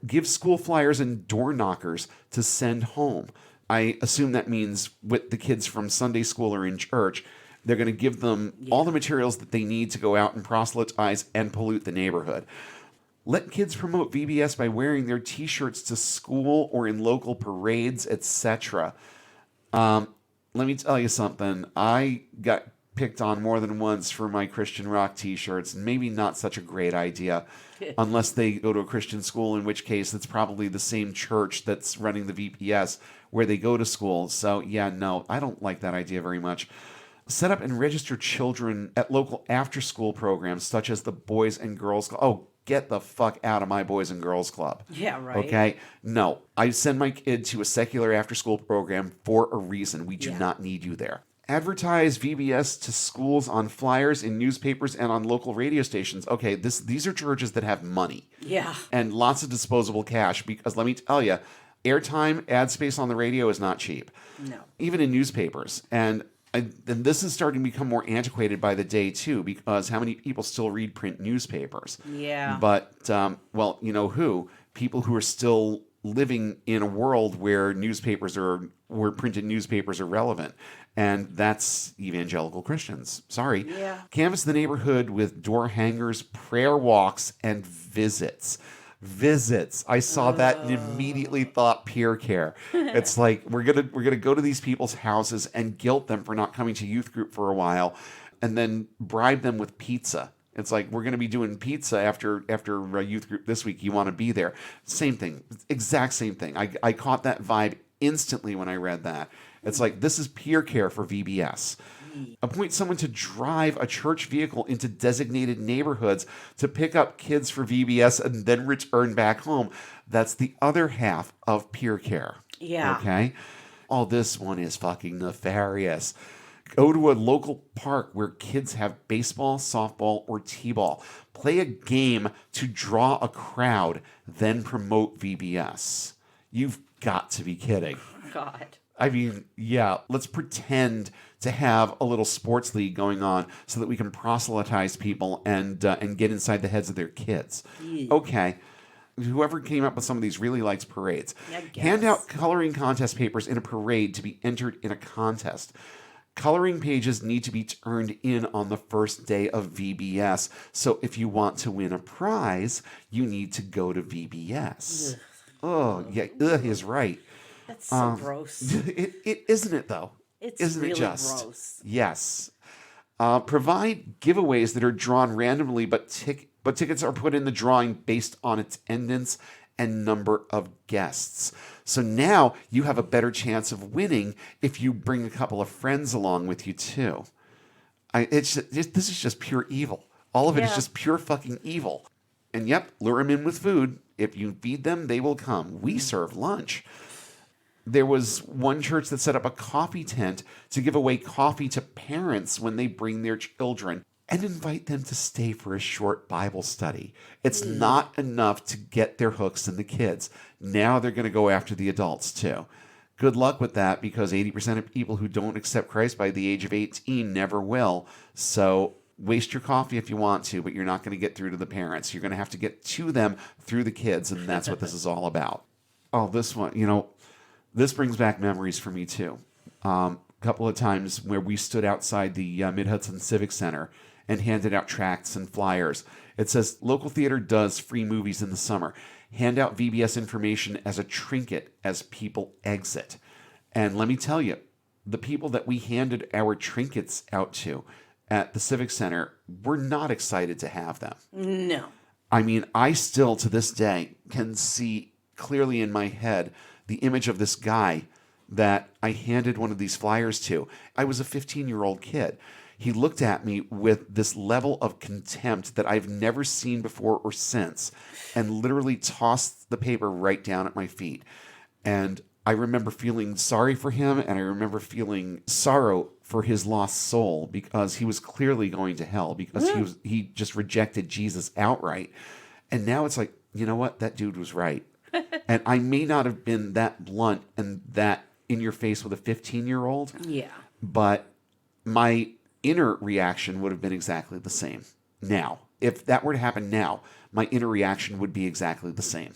Give school flyers and door knockers to send home. I assume that means with the kids from Sunday school or in church, they're going to give them all the materials that they need to go out and proselytize and pollute the neighborhood. Let kids promote VBS by wearing their T-shirts to school or in local parades, etc. Let me tell you something. I got picked on more than once for my Christian rock T-shirts. Maybe not such a great idea, unless they go to a Christian school, in which case it's probably the same church that's running the VPS where they go to school. So yeah, no, I don't like that idea very much. Set up and register children at local after-school programs such as the Boys and Girls Club. Oh, get the fuck out of my Boys and Girls Club. Yeah, right. Okay? No, I send my kid to a secular after-school program for a reason. We do not need you there. Advertise VBS to schools on flyers in newspapers and on local radio stations. Okay, these are churches that have money. Yeah. And lots of disposable cash because let me tell you, airtime, ad space on the radio is not cheap. No. Even in newspapers. And this is starting to become more antiquated by the day, too, because how many people still read print newspapers? Yeah. But, well, you know who? People who are still living in a world where printed newspapers are relevant. And that's evangelical Christians. Sorry. Yeah. Canvass the neighborhood with door hangers, prayer walks, and visits. I saw that and immediately thought peer care. It's like we're gonna go to these people's houses and guilt them for not coming to youth group for a while, and then bribe them with pizza. It's like we're gonna be doing pizza after youth group this week. You want to be there? Same thing, exact same thing. I caught that vibe instantly when I read that. It's like this is peer care for VBS. Appoint someone to drive a church vehicle into designated neighborhoods to pick up kids for VBS and then return back home. That's the other half of peer care. Yeah. Okay? Oh, this one is fucking nefarious. Go to a local park where kids have baseball, softball, or t-ball. Play a game to draw a crowd, then promote VBS. You've got to be kidding. God. I mean, yeah, let's pretend to have a little sports league going on so that we can proselytize people and get inside the heads of their kids. Okay. Whoever came up with some of these really likes parades. Hand out coloring contest papers in a parade to be entered in a contest. Coloring pages need to be turned in on the first day of VBS. So if you want to win a prize, you need to go to VBS. Ugh. Oh, yeah, ugh is right. That's so gross. It isn't it though? Isn't really it just? gross. Yes. Provide giveaways that are drawn randomly, but tickets are put in the drawing based on attendance and number of guests. So now you have a better chance of winning if you bring a couple of friends along with you too. This is just pure evil. All of it is just pure fucking evil. And yep, lure them in with food. If you feed them, they will come. We serve lunch. There was one church that set up a coffee tent to give away coffee to parents when they bring their children and invite them to stay for a short Bible study. It's not enough to get their hooks in the kids. Now they're going to go after the adults too. Good luck with that because 80% of people who don't accept Christ by the age of 18 never will. So waste your coffee if you want to, but you're not going to get through to the parents. You're going to have to get to them through the kids, and that's what this is all about. Oh, this one, this brings back memories for me, too. A couple of times where we stood outside the Mid-Hudson Civic Center and handed out tracts and flyers. It says, local theater does free movies in the summer. Hand out VBS information as a trinket as people exit. And let me tell you, the people that we handed our trinkets out to at the Civic Center were not excited to have them. No. I mean, I still to this day can see clearly in my head the image of this guy that I handed one of these flyers to. I was a 15-year-old kid. He looked at me with this level of contempt that I've never seen before or since, and literally tossed the paper right down at my feet. And I remember feeling sorry for him, and I remember feeling sorrow for his lost soul, because he was clearly going to hell, because he just rejected Jesus outright. And now it's like, you know what? That dude was right. And I may not have been that blunt and that in your face with a 15-year-old. Yeah. But my inner reaction would have been exactly the same. Now, if that were to happen now, my inner reaction would be exactly the same.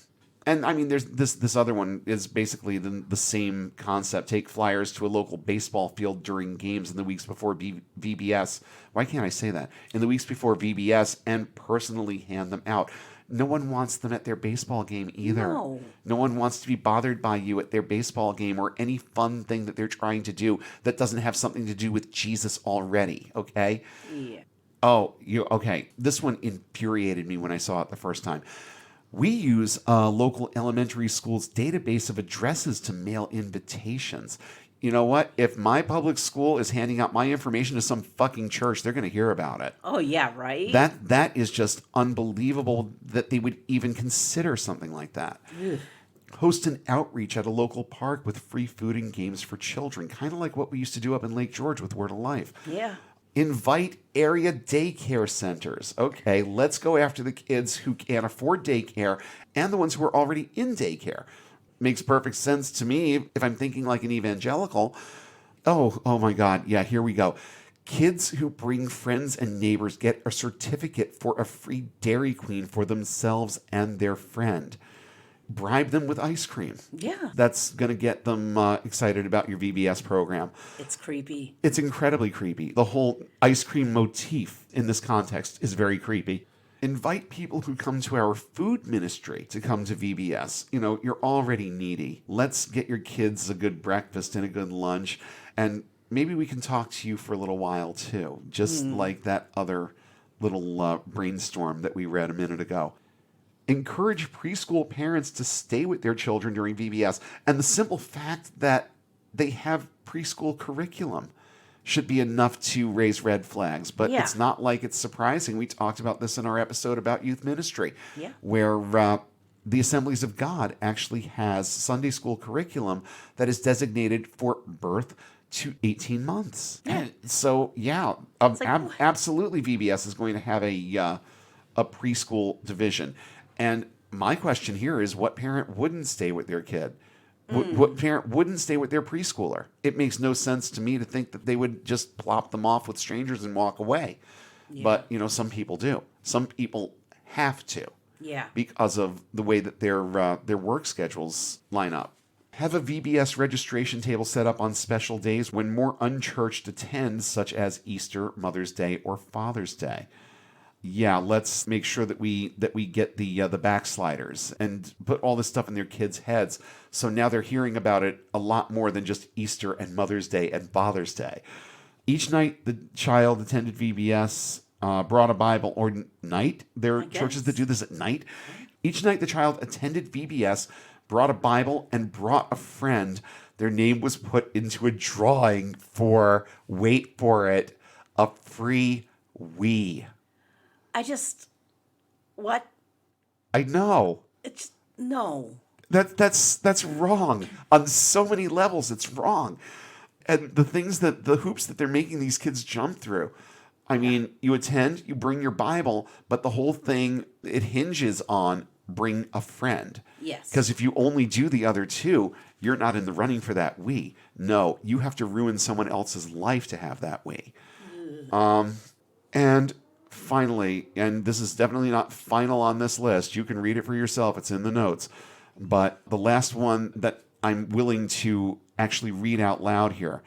And I mean, there's this other one is basically the same concept. Take flyers to a local baseball field during games in the weeks before VBS. Why can't I say that? In the weeks before VBS, and personally hand them out. No one wants them at their baseball game either. No one wants to be bothered by you at their baseball game or any fun thing that they're trying to do that doesn't have something to do with Jesus already, okay? Yeah. Oh, okay. This one infuriated me when I saw it the first time. We use a local elementary school's database of addresses to mail invitations. You know what? If my public school is handing out my information to some fucking church, they're going to hear about it. Oh, yeah, right? That is just unbelievable that they would even consider something like that. Ugh. Host an outreach at a local park with free food and games for children, kind of like what we used to do up in Lake George with Word of Life. Yeah. Invite area daycare centers. Okay, let's go after the kids who can't afford daycare and the ones who are already in daycare. Makes perfect sense to me if I'm thinking like an evangelical. Oh my God. Yeah, here we go. Kids who bring friends and neighbors get a certificate for a free Dairy Queen for themselves and their friend. Bribe them with ice cream. Yeah. That's going to get them excited about your VBS program. It's creepy. It's incredibly creepy. The whole ice cream motif in this context is very creepy. Invite people who come to our food ministry to come to VBS. You know, you're already needy. Let's get your kids a good breakfast and a good lunch. And maybe we can talk to you for a little while too. Just like that other little brainstorm that we read a minute ago. Encourage preschool parents to stay with their children during VBS. And the simple fact that they have preschool curriculum should be enough to raise red flags. But it's not like it's surprising. We talked about this in our episode about youth ministry, where the Assemblies of God actually has Sunday school curriculum that is designated for birth to 18 months. And so, absolutely VBS is going to have a preschool division. And my question here is, what parent wouldn't stay with their kid? What parent wouldn't stay with their preschooler? It makes no sense to me to think that they would just plop them off with strangers and walk away. Yeah. But, you know, some people do. Some people have to. Yeah. Because of the way that their work schedules line up. Have a VBS registration table set up on special days when more unchurched attend, such as Easter, Mother's Day, or Father's Day. Yeah, let's make sure that we get the backsliders and put all this stuff in their kids' heads. So now they're hearing about it a lot more than just Easter and Mother's Day and Father's Day. Each night the child attended VBS, brought a Bible, or night. There are churches that do this at night. Each night the child attended VBS, brought a Bible, and brought a friend. Their name was put into a drawing for, wait for it, a free Wii. What? I know. It's no. That's wrong on so many levels. It's wrong, and the hoops that they're making these kids jump through. I mean, you attend, you bring your Bible, but the whole thing, it hinges on bring a friend. Yes. Because if you only do the other two, you're not in the running for that Wii. No, you have to ruin someone else's life to have that Wii. And finally, and this is definitely not final on this list, you can read it for yourself, it's in the notes, but the last one that I'm willing to actually read out loud here.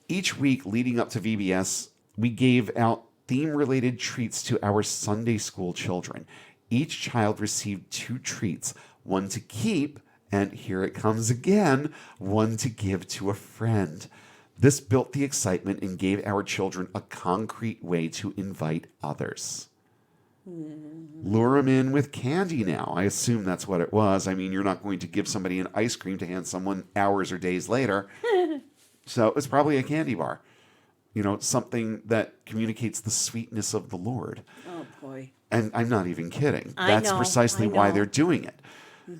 Each week leading up to VBS, we gave out theme-related treats to our Sunday school children. Each child received 2 treats, one to keep, and here it comes again, one to give to a friend. This built the excitement and gave our children a concrete way to invite others. Lure them in with candy now. I assume that's what it was. I mean, you're not going to give somebody an ice cream to hand someone hours or days later. So it's probably a candy bar. You know, something that communicates the sweetness of the Lord. Oh, boy. And I'm not even kidding. I That's know, precisely I why know. they're doing it.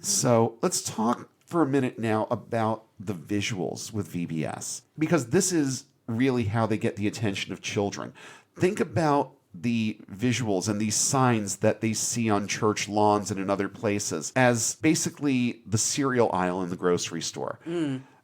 So let's talk for a minute now about the visuals with VBS, because this is really how they get the attention of children. Think about the visuals and these signs that they see on church lawns and in other places as basically the cereal aisle in the grocery store.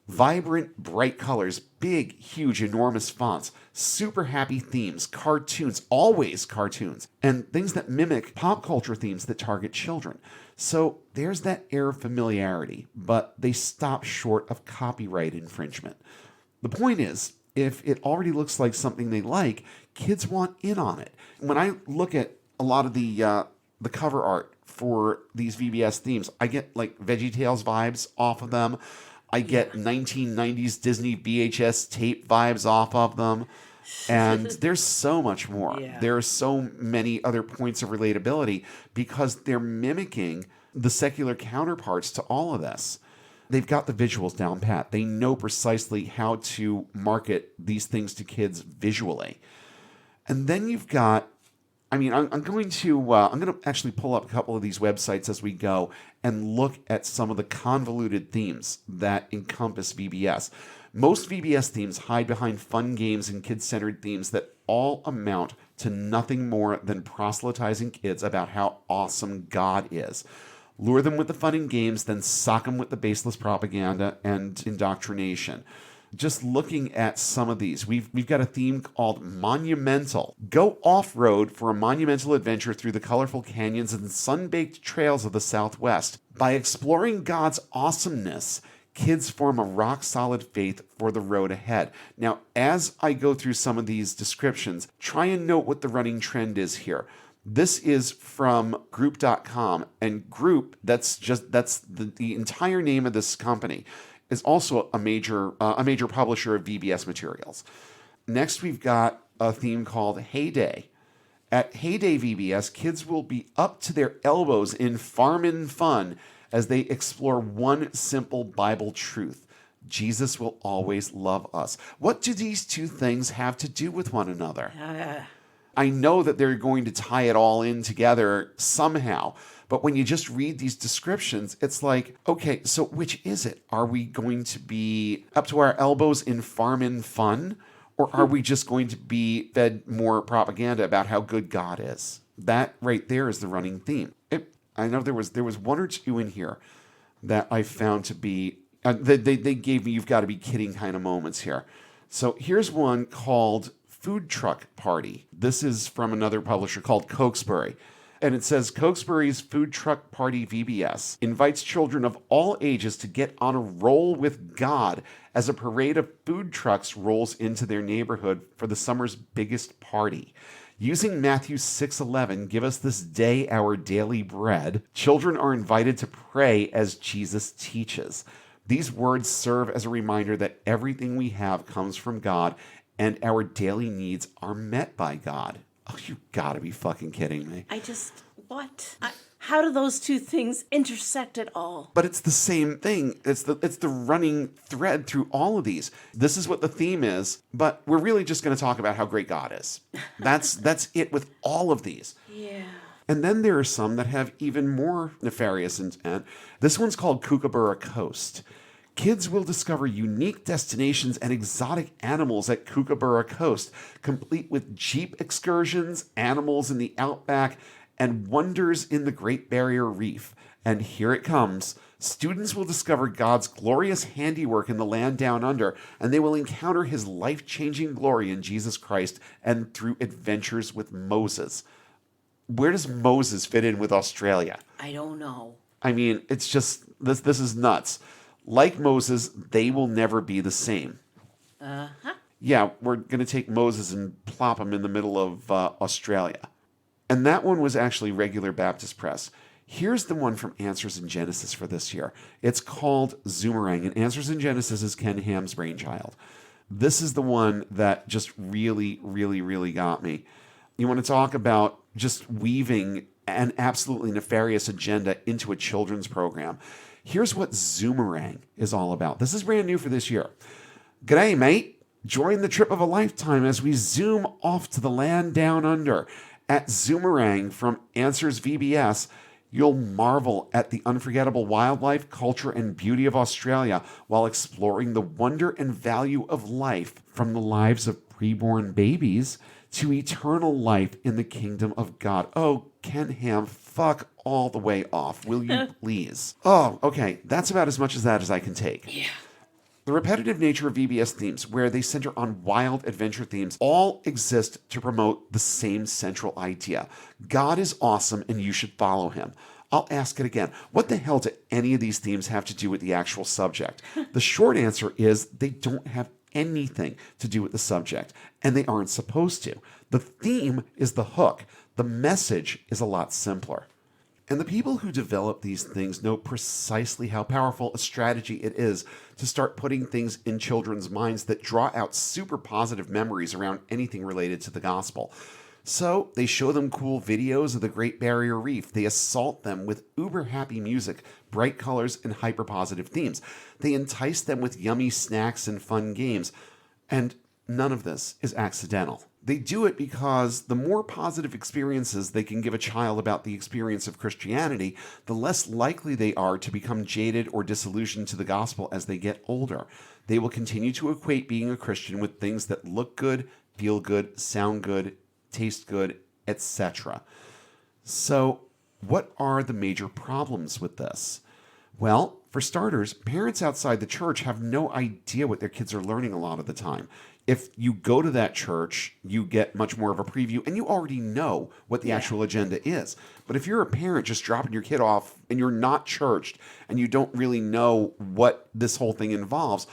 Vibrant, bright colors, big, huge, enormous fonts, super happy themes, cartoons, always cartoons, and things that mimic pop culture themes that target children. So there's that air of familiarity, but they stop short of copyright infringement. The point is, if it already looks like something they like, kids want in on it. When I look at a lot of the cover art for these VBS themes, I get like VeggieTales vibes off of them. I get 1990s Disney VHS tape vibes off of them. And there's so much more. Yeah. There are so many other points of relatability because they're mimicking the secular counterparts to all of this. They've got the visuals down pat. They know precisely how to market these things to kids visually. And then you've got, I mean, I'm going to actually pull up a couple of these websites as we go and look at some of the convoluted themes that encompass VBS. Most VBS themes hide behind fun games and kid-centered themes that all amount to nothing more than proselytizing kids about how awesome God is. Lure them with the fun and games, then sock them with the baseless propaganda and indoctrination. Just looking at some of these, we've got a theme called Monumental. Go off-road for a monumental adventure through the colorful canyons and sun-baked trails of the Southwest. By exploring God's awesomeness, kids form a rock-solid faith for the road ahead. Now, as I go through some of these descriptions, try and note what the running trend is here. This is from group.com, and Group, that's the entire name of this company, is also a major publisher of VBS materials. Next, we've got a theme called Heyday. At Heyday VBS, kids will be up to their elbows in farmin' fun as they explore one simple Bible truth. Jesus will always love us. What do these two things have to do with one another? I know that they're going to tie it all in together somehow, but when you just read these descriptions, it's like, okay, so which is it? Are we going to be up to our elbows in farmin' fun? Or are we just going to be fed more propaganda about how good God is? That right there is the running theme. I know there was one or two in here that I found to be, they gave me you've got to be kidding kind of moments here. So here's one called Food Truck Party. This is from another publisher called Cokesbury. And it says, Cokesbury's Food Truck Party VBS invites children of all ages to get on a roll with God as a parade of food trucks rolls into their neighborhood for the summer's biggest party. Using Matthew 6:11, give us this day our daily bread, children are invited to pray as Jesus teaches. These words serve as a reminder that everything we have comes from God and our daily needs are met by God. Oh, you gotta be fucking kidding me. What? How do those two things intersect at all? But it's the same thing. It's the running thread through all of these. This is what the theme is, but we're really just going to talk about how great God is. That's it with all of these. Yeah. And then there are some that have even more nefarious intent. This one's called Kookaburra Coast. Kids will discover unique destinations and exotic animals at Kookaburra Coast, complete with jeep excursions, animals in the outback, and wonders in the Great Barrier Reef. And here it comes. Students will discover God's glorious handiwork in the land down under, and they will encounter his life-changing glory in Jesus Christ and through adventures with Moses. Where does Moses fit in with Australia? I don't know. I mean, it's just, this is nuts. Like Moses, they will never be the same. Uh-huh. Yeah, we're going to take Moses and plop him in the middle of Australia. And that one was actually Regular Baptist Press. Here's the one from Answers in Genesis for this year. It's called Zoomerang, and Answers in Genesis is Ken Ham's brainchild. This is the one that just really, really, really got me. You want to talk about just weaving an absolutely nefarious agenda into a children's program. Here's what Zoomerang is all about. This is brand new for this year. G'day, mate. Join the trip of a lifetime as we zoom off to the land down under. At Zoomerang from Answers VBS, you'll marvel at the unforgettable wildlife, culture, and beauty of Australia while exploring the wonder and value of life, from the lives of preborn babies to eternal life in the kingdom of God. Oh, Ken Ham, fuck all the way off, will you please? Oh, okay, that's about as much as that as I can take. Yeah. The repetitive nature of VBS themes, where they center on wild adventure themes, all exist to promote the same central idea. God is awesome and you should follow him. I'll ask it again. What the hell do any of these themes have to do with the actual subject? The short answer is they don't have anything to do with the subject, and they aren't supposed to. The theme is the hook. The message is a lot simpler. And the people who develop these things know precisely how powerful a strategy it is to start putting things in children's minds that draw out super positive memories around anything related to the gospel. So they show them cool videos of the Great Barrier Reef. They assault them with uber happy music, bright colors, and hyper positive themes. They entice them with yummy snacks and fun games. And none of this is accidental. They do it because the more positive experiences they can give a child about the experience of Christianity, the less likely they are to become jaded or disillusioned to the gospel as they get older. They will continue to equate being a Christian with things that look good, feel good, sound good, taste good, etc. So, what are the major problems with this? Well, for starters, parents outside the church have no idea what their kids are learning a lot of the time. If you go to that church, you get much more of a preview and you already know what the actual agenda is. But if you're a parent just dropping your kid off and you're not churched and you don't really know what this whole thing involves,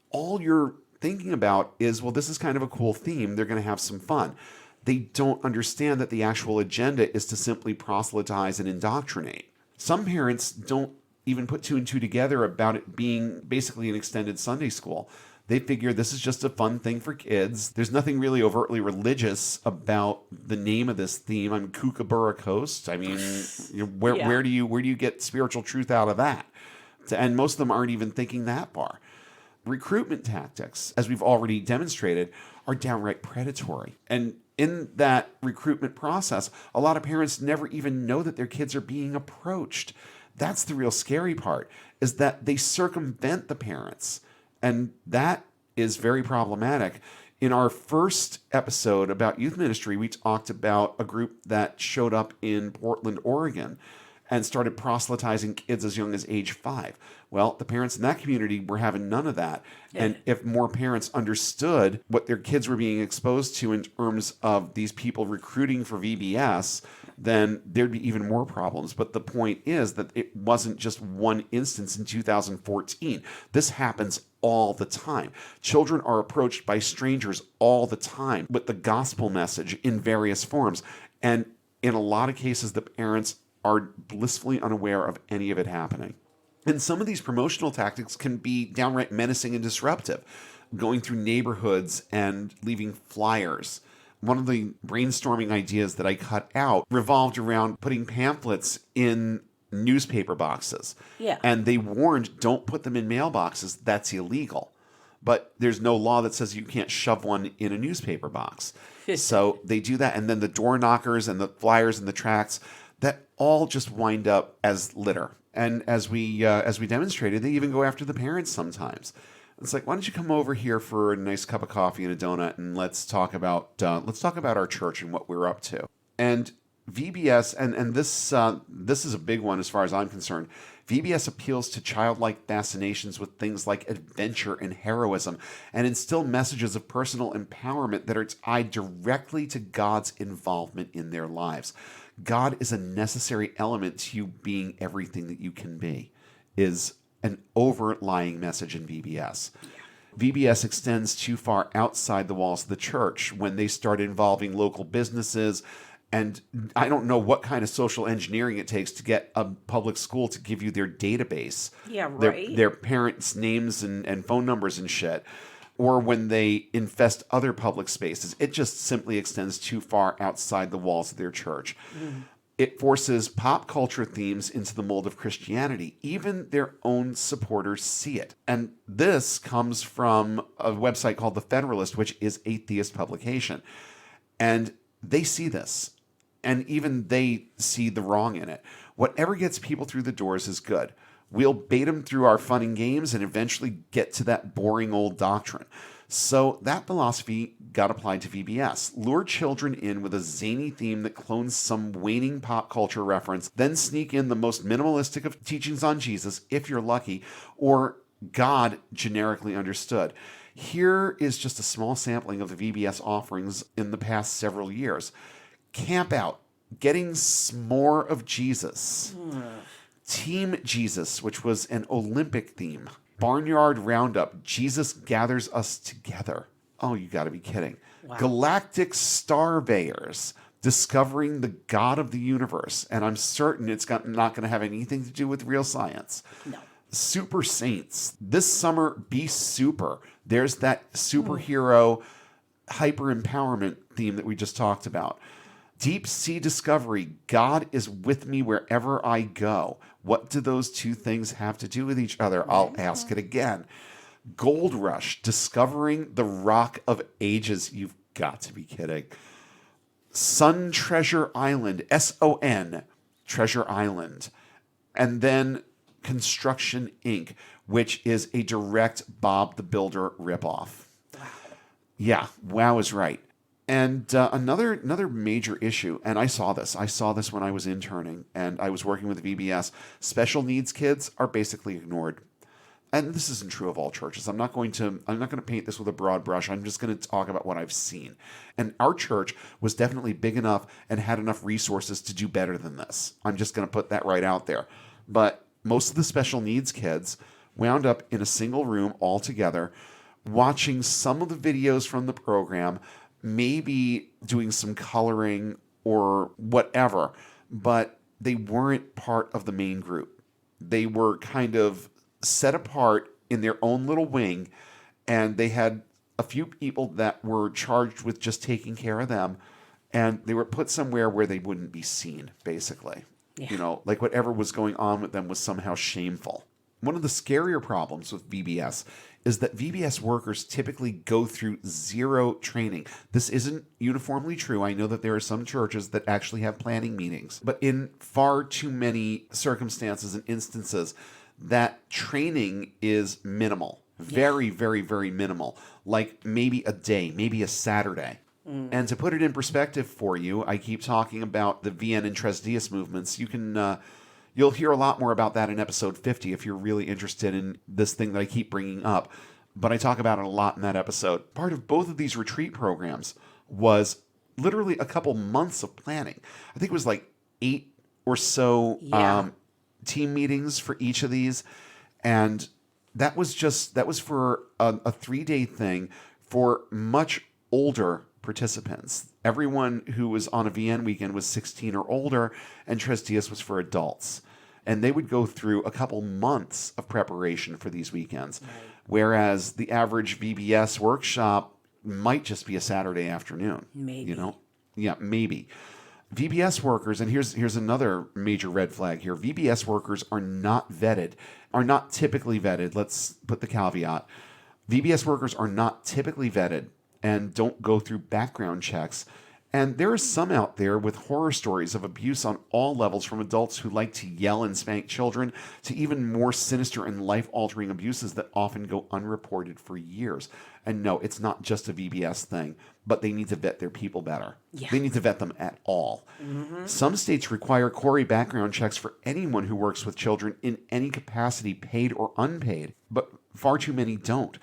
all you're thinking about is, well, this is kind of a cool theme. They're going to have some fun. They don't understand that the actual agenda is to simply proselytize and indoctrinate. Some parents don't even put two and two together about it being basically an extended Sunday school. They figure this is just a fun thing for kids. There's nothing really overtly religious about the name of this theme. I'm Kookaburra Coast. I mean, where do you get spiritual truth out of that? And most of them aren't even thinking that far. Recruitment tactics, as we've already demonstrated, are downright predatory. And in that recruitment process, a lot of parents never even know that their kids are being approached. That's the real scary part, is that they circumvent the parents. And that is very problematic. In our first episode about youth ministry, we talked about a group that showed up in Portland, Oregon, and started proselytizing kids as young as age 5. Well, the parents in that community were having none of that. And if more parents understood what their kids were being exposed to in terms of these people recruiting for VBS, then there'd be even more problems. But the point is that it wasn't just one instance in 2014. This happens all the time. Children are approached by strangers all the time with the gospel message in various forms. And in a lot of cases, the parents are blissfully unaware of any of it happening. And some of these promotional tactics can be downright menacing and disruptive, going through neighborhoods and leaving flyers. One of the brainstorming ideas that I cut out revolved around putting pamphlets in newspaper boxes. Yeah. And they warned, don't put them in mailboxes. That's illegal. But there's no law that says you can't shove one in a newspaper box. So they do that. And then the door knockers and the flyers and the tracts, that all just wind up as litter. And as we demonstrated, they even go after the parents sometimes. It's like, why don't you come over here for a nice cup of coffee and a donut, and let's talk about our church and what we're up to. And VBS, and this is a big one as far as I'm concerned. VBS appeals to childlike fascinations with things like adventure and heroism, and instill messages of personal empowerment that are tied directly to God's involvement in their lives. God is a necessary element to you being everything that you can be, is an overlying message in VBS. VBS extends too far outside the walls of the church when they start involving local businesses. And I don't know what kind of social engineering it takes to get a public school to give you their database. Yeah, right. Their parents' names and phone numbers and shit. or when they infest other public spaces. It just simply extends too far outside the walls of their church. It forces pop culture themes into the mold of Christianity. Even their own supporters see it. And this comes from a website called The Federalist, which is a theist publication. And they see this. And even they see the wrong in it. Whatever gets people through the doors is good. We'll bait them through our fun and games and eventually get to that boring old doctrine. So that philosophy got applied to VBS. Lure children in with a zany theme that clones some waning pop culture reference, then sneak in the most minimalistic of teachings on Jesus, if you're lucky, or God generically understood. Here is just a small sampling of the VBS offerings in the past several years. Camp Out, Getting S'more of Jesus. Team Jesus, which was an Olympic theme. Barnyard Roundup, Jesus Gathers Us Together. Oh, you got to be kidding. Wow. Galactic Starveyors, Discovering the God of the Universe. And I'm certain it's not going to have anything to do with real science. No. Super Saints, This Summer Be Super. There's that superhero hyper empowerment theme that we just talked about. Deep Sea Discovery, God is with me wherever I go. What do those two things have to do with each other? I'll ask it again. Gold Rush, Discovering the Rock of Ages. You've got to be kidding. Sun Treasure Island, S-O-N, Treasure Island. And then Construction Inc., which is a direct Bob the Builder ripoff. Wow. Yeah, wow is right. And another major issue, and I saw this when I was interning and I was working with VBS, special needs kids are basically ignored. And this isn't true of all churches. I'm not going to paint this with a broad brush. I'm just going to talk about what I've seen. And our church was definitely big enough and had enough resources to do better than this. I'm just going to put that right out there. But most of the special needs kids wound up in a single room all together, watching some of the videos from the program, maybe doing some coloring or whatever, but they weren't part of the main group. They were kind of set apart in their own little wing, and they had a few people that were charged with just taking care of them, and they were put somewhere where they wouldn't be seen, basically. Yeah. You know, like whatever was going on with them was somehow shameful. One of the scarier problems with VBS is that VBS workers typically go through zero training. This isn't uniformly true. I know that there are some churches that actually have planning meetings, but in far too many circumstances and instances, that training is minimal. Very, very, very minimal. Like maybe a day, maybe a Saturday. And to put it in perspective for you, I keep talking about the VN and Tres Dias movements. You'll hear a lot more about that in episode 50 if you're really interested in this thing that I keep bringing up. But I talk about it a lot in that episode. Part of both of these retreat programs was literally a couple months of planning. I think it was like 8 or so team meetings for each of these. And that was for a 3-day thing for much older participants. Everyone who was on a VN weekend was 16 or older, and Tres Dias was for adults. And they would go through a couple months of preparation for these weekends, whereas the average VBS workshop might just be a Saturday afternoon. Maybe. Yeah, maybe. VBS workers, and here's another major red flag here. VBS workers are not typically vetted. Let's put the caveat. VBS workers are not typically vetted and don't go through background checks. And there are some out there with horror stories of abuse on all levels, from adults who like to yell and spank children to even more sinister and life-altering abuses that often go unreported for years. And no, it's not just a VBS thing, but they need to vet their people better. Yeah. They need to vet them at all. Some states require Corey background checks for anyone who works with children in any capacity, paid or unpaid, but far too many don't.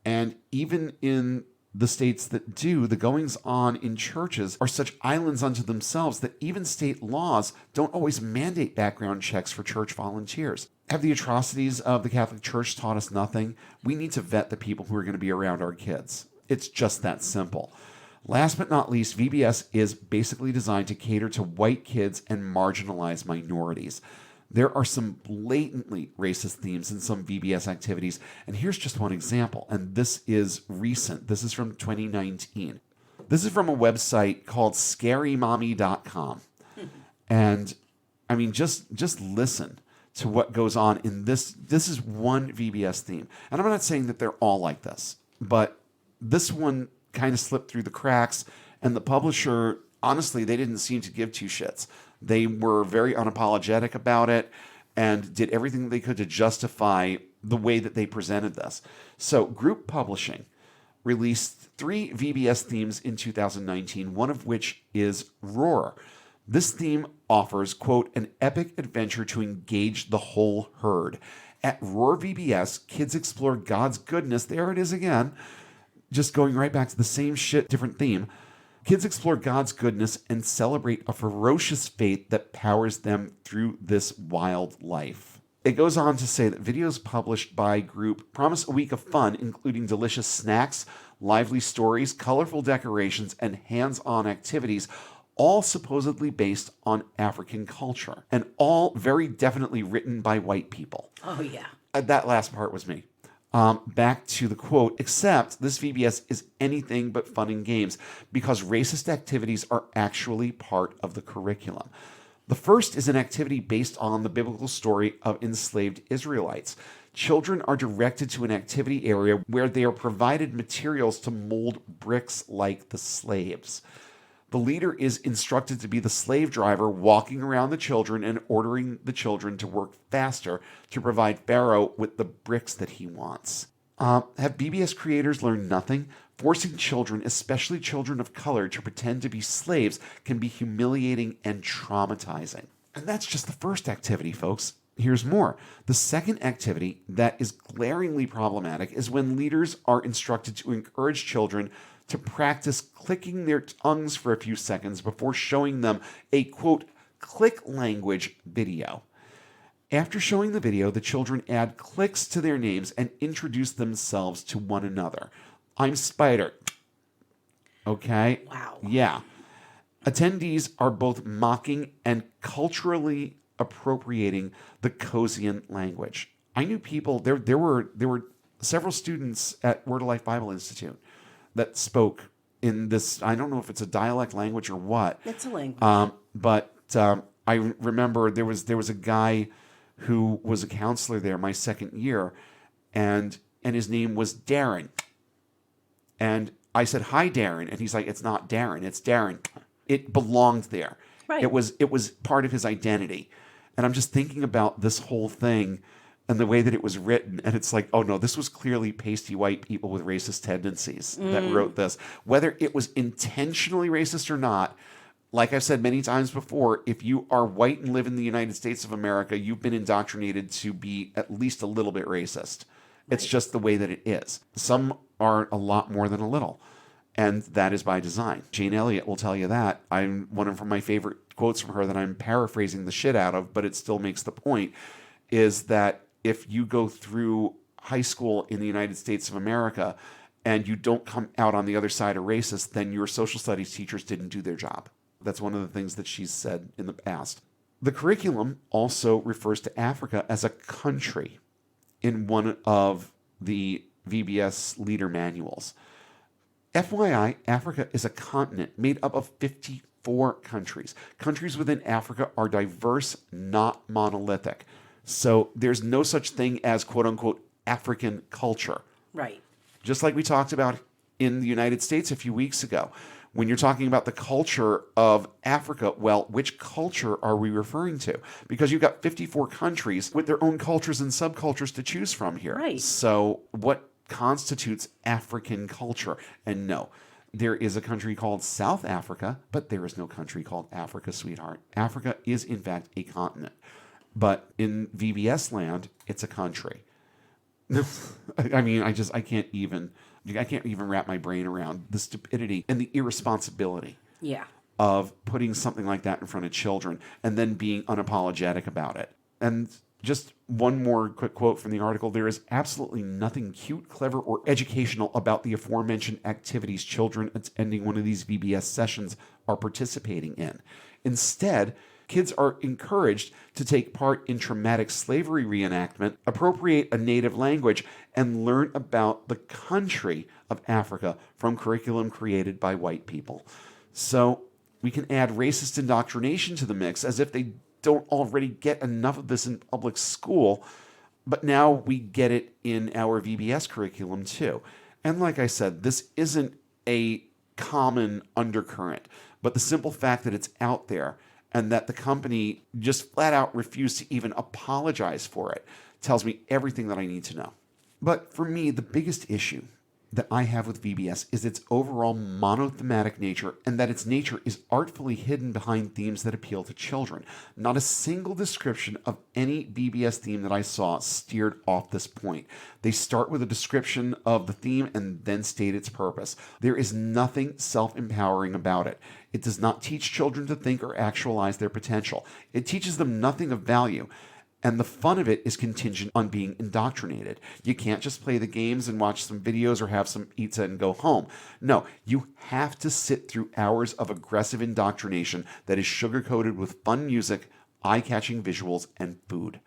And even in the states that do, the goings-on in churches are such islands unto themselves that even state laws don't always mandate background checks for church volunteers. Have the atrocities of the Catholic Church taught us nothing? We need to vet the people who are going to be around our kids. It's just that simple. Last but not least, VBS is basically designed to cater to white kids and marginalized minorities. There are some blatantly racist themes in some VBS activities, and here's just one example, and this is recent. This is from 2019. This is from a website called scarymommy.com. And I mean, just listen to what goes on in this. This is one VBS theme. And I'm not saying that they're all like this, but this one kind of slipped through the cracks, and the publisher, honestly, they didn't seem to give two shits. They were very unapologetic about it and did everything they could to justify the way that they presented this. So Group Publishing released 3 VBS themes in 2019, one of which is Roar. This theme offers, quote, an epic adventure to engage the whole herd. At Roar VBS, kids explore God's goodness. There it is again. Just going right back to the same shit, different theme. Kids explore God's goodness and celebrate a ferocious faith that powers them through this wild life. It goes on to say that videos published by Group promise a week of fun, including delicious snacks, lively stories, colorful decorations, and hands-on activities, all supposedly based on African culture, and all very definitely written by white people. Oh, yeah. That last part was me. Back to the quote, except this VBS is anything but fun and games because racist activities are actually part of the curriculum. The first is an activity based on the biblical story of enslaved Israelites. Children are directed to an activity area where they are provided materials to mold bricks like the slaves. The leader is instructed to be the slave driver, walking around the children and ordering the children to work faster to provide Pharaoh with the bricks that he wants. Have BBS creators learned nothing? Forcing children, especially children of color, to pretend to be slaves can be humiliating and traumatizing. And that's just the first activity, folks. Here's more. The second activity that is glaringly problematic is when leaders are instructed to encourage children to practice clicking their tongues for a few seconds before showing them a, quote, click language video. After showing the video, the children add clicks to their names and introduce themselves to one another. I'm Spider. Okay? Wow. Yeah. Attendees are both mocking and culturally appropriating the Cosian language. I knew people, there were several students at Word of Life Bible Institute that spoke in this, I don't know if it's a dialect language or what. It's a language. But I remember there was a guy who was a counselor there my second year, and his name was Darren. And I said, hi, Darren. And he's like, it's not Darren, it's Darren. It belonged there. Right. It was part of his identity. And I'm just thinking about this whole thing and the way that it was written. And it's like, oh no, this was clearly pasty white people with racist tendencies that wrote this. Whether it was intentionally racist or not, like I've said many times before, if you are white and live in the United States of America, you've been indoctrinated to be at least a little bit racist. It's just the way that it is. Some are a lot more than a little. And that is by design. Jane Elliott will tell you that. One of my favorite quotes from her that I'm paraphrasing the shit out of, but it still makes the point, is that if you go through high school in the United States of America and you don't come out on the other side a racist, then your social studies teachers didn't do their job. That's one of the things that she's said in the past. The curriculum also refers to Africa as a country in one of the VBS leader manuals. FYI, Africa is a continent made up of 54 countries. Countries within Africa are diverse, not monolithic. So there's no such thing as quote-unquote African culture. Right. Just like we talked about in the United States a few weeks ago. When you're talking about the culture of Africa, well, which culture are we referring to? Because you've got 54 countries with their own cultures and subcultures to choose from here. Right. So what constitutes African culture? And no, there is a country called South Africa, but there is no country called Africa, sweetheart. Africa is, in fact, a continent. But in VBS land, it's a country. I mean, I can't even wrap my brain around the stupidity and the irresponsibility of putting something like that in front of children and then being unapologetic about it. And just one more quick quote from the article. There is absolutely nothing cute, clever, or educational about the aforementioned activities children attending one of these VBS sessions are participating in. Instead, Kids are encouraged to take part in traumatic slavery reenactment, appropriate a native language, and learn about the country of Africa from curriculum created by white people. So we can add racist indoctrination to the mix as if they don't already get enough of this in public school, but now we get it in our VBS curriculum too. And like I said, this isn't a common undercurrent, but the simple fact that it's out there and that the company just flat out refused to even apologize for it tells me everything that I need to know. But for me, the biggest issue that I have with VBS is its overall monothematic nature, and that its nature is artfully hidden behind themes that appeal to children. Not a single description of any VBS theme that I saw steered off this point. They start with a description of the theme and then state its purpose. There is nothing self-empowering about it. It does not teach children to think or actualize their potential. It teaches them nothing of value. And the fun of it is contingent on being indoctrinated. You can't just play the games and watch some videos or have some pizza and go home. No, you have to sit through hours of aggressive indoctrination that is sugar-coated with fun music, eye-catching visuals, and food.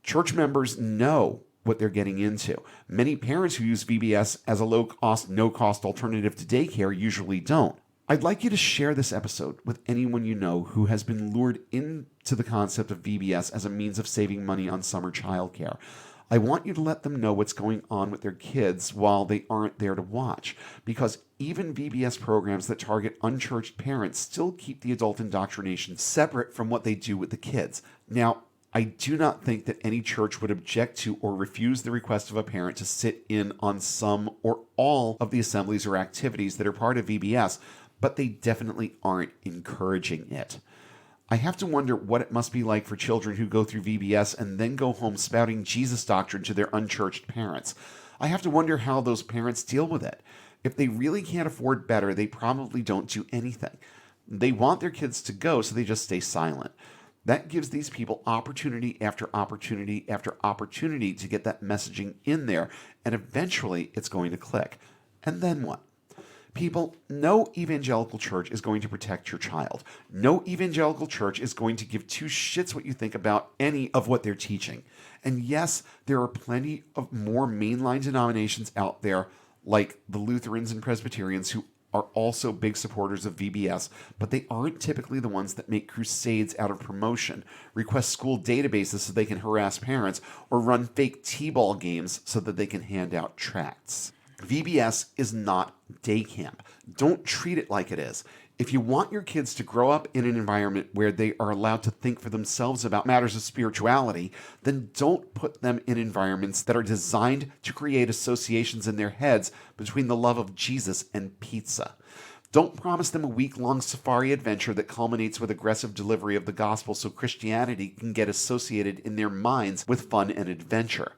Church members know what they're getting into. Many parents who use VBS as a low-cost, no-cost alternative to daycare usually don't. I'd like you to share this episode with anyone you know who has been lured into the concept of VBS as a means of saving money on summer childcare. I want you to let them know what's going on with their kids while they aren't there to watch, because even VBS programs that target unchurched parents still keep the adult indoctrination separate from what they do with the kids. Now, I do not think that any church would object to or refuse the request of a parent to sit in on some or all of the assemblies or activities that are part of VBS, but they definitely aren't encouraging it. I have to wonder what it must be like for children who go through VBS and then go home spouting Jesus doctrine to their unchurched parents. I have to wonder how those parents deal with it. If they really can't afford better, they probably don't do anything. They want their kids to go, so they just stay silent. That gives these people opportunity after opportunity after opportunity to get that messaging in there, and eventually it's going to click. And then what? People, no evangelical church is going to protect your child. No evangelical church is going to give two shits what you think about any of what they're teaching. And yes, there are plenty of more mainline denominations out there, like the Lutherans and Presbyterians, who are also big supporters of VBS, but they aren't typically the ones that make crusades out of promotion, request school databases so they can harass parents, or run fake T-ball games so that they can hand out tracts. VBS is not day camp. Don't treat it like it is. If you want your kids to grow up in an environment where they are allowed to think for themselves about matters of spirituality, then don't put them in environments that are designed to create associations in their heads between the love of Jesus and pizza. Don't promise them a week-long safari adventure that culminates with aggressive delivery of the gospel so Christianity can get associated in their minds with fun and adventure.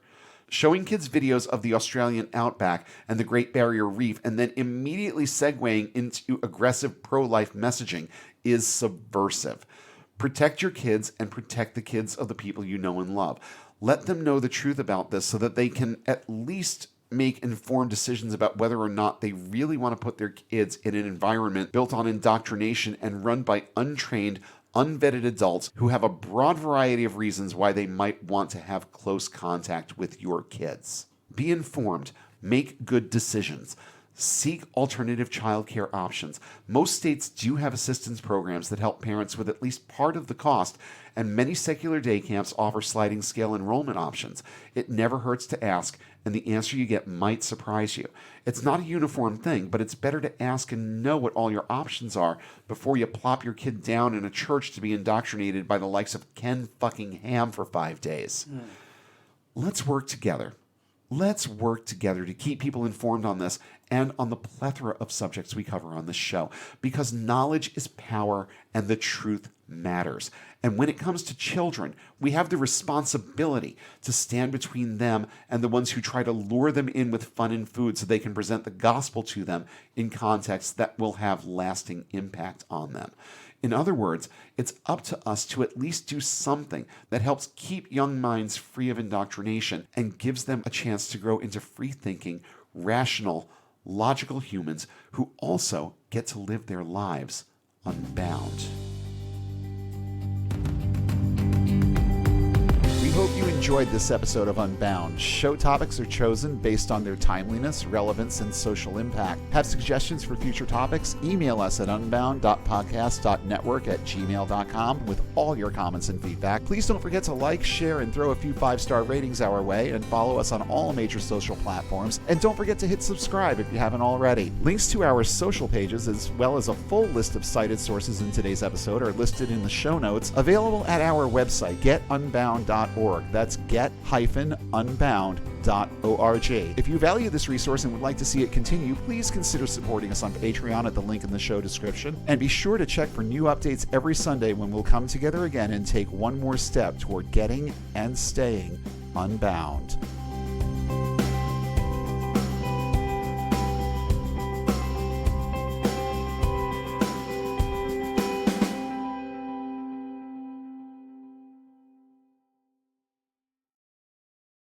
Showing kids videos of the Australian outback and the Great Barrier Reef and then immediately segueing into aggressive pro-life messaging is subversive. Protect your kids and protect the kids of the people you know and love. Let them know the truth about this so that they can at least make informed decisions about whether or not they really want to put their kids in an environment built on indoctrination and run by untrained, unvetted adults who have a broad variety of reasons why they might want to have close contact with your kids. Be informed. Make good decisions. Seek alternative childcare options. Most states do have assistance programs that help parents with at least part of the cost, and many secular day camps offer sliding scale enrollment options. It never hurts to ask, and the answer you get might surprise you. It's not a uniform thing, but it's better to ask and know what all your options are before you plop your kid down in a church to be indoctrinated by the likes of Ken fucking Ham for 5 days. Let's work together. Let's work together to keep people informed on this and on the plethora of subjects we cover on this show, because knowledge is power and the truth matters. And when it comes to children, we have the responsibility to stand between them and the ones who try to lure them in with fun and food so they can present the gospel to them in contexts that will have lasting impact on them. In other words, it's up to us to at least do something that helps keep young minds free of indoctrination and gives them a chance to grow into free-thinking, rational, logical humans who also get to live their lives unbound. enjoyed this episode of Unbound. Show topics are chosen based on their timeliness, relevance, and social impact. Have suggestions for future topics? Email us at unbound.podcast.network@gmail.com with all your comments and feedback. Please don't forget to like, share, and throw a few 5-star ratings our way, and follow us on all major social platforms. And don't forget to hit subscribe if you haven't already. Links to our social pages, as well as a full list of cited sources in today's episode, are listed in the show notes, available at our website, getunbound.org. That's get-unbound.org. If you value this resource and would like to see it continue, please consider supporting us on Patreon at the link in the show description. And be sure to check for new updates every Sunday when we'll come together again and take one more step toward getting and staying unbound.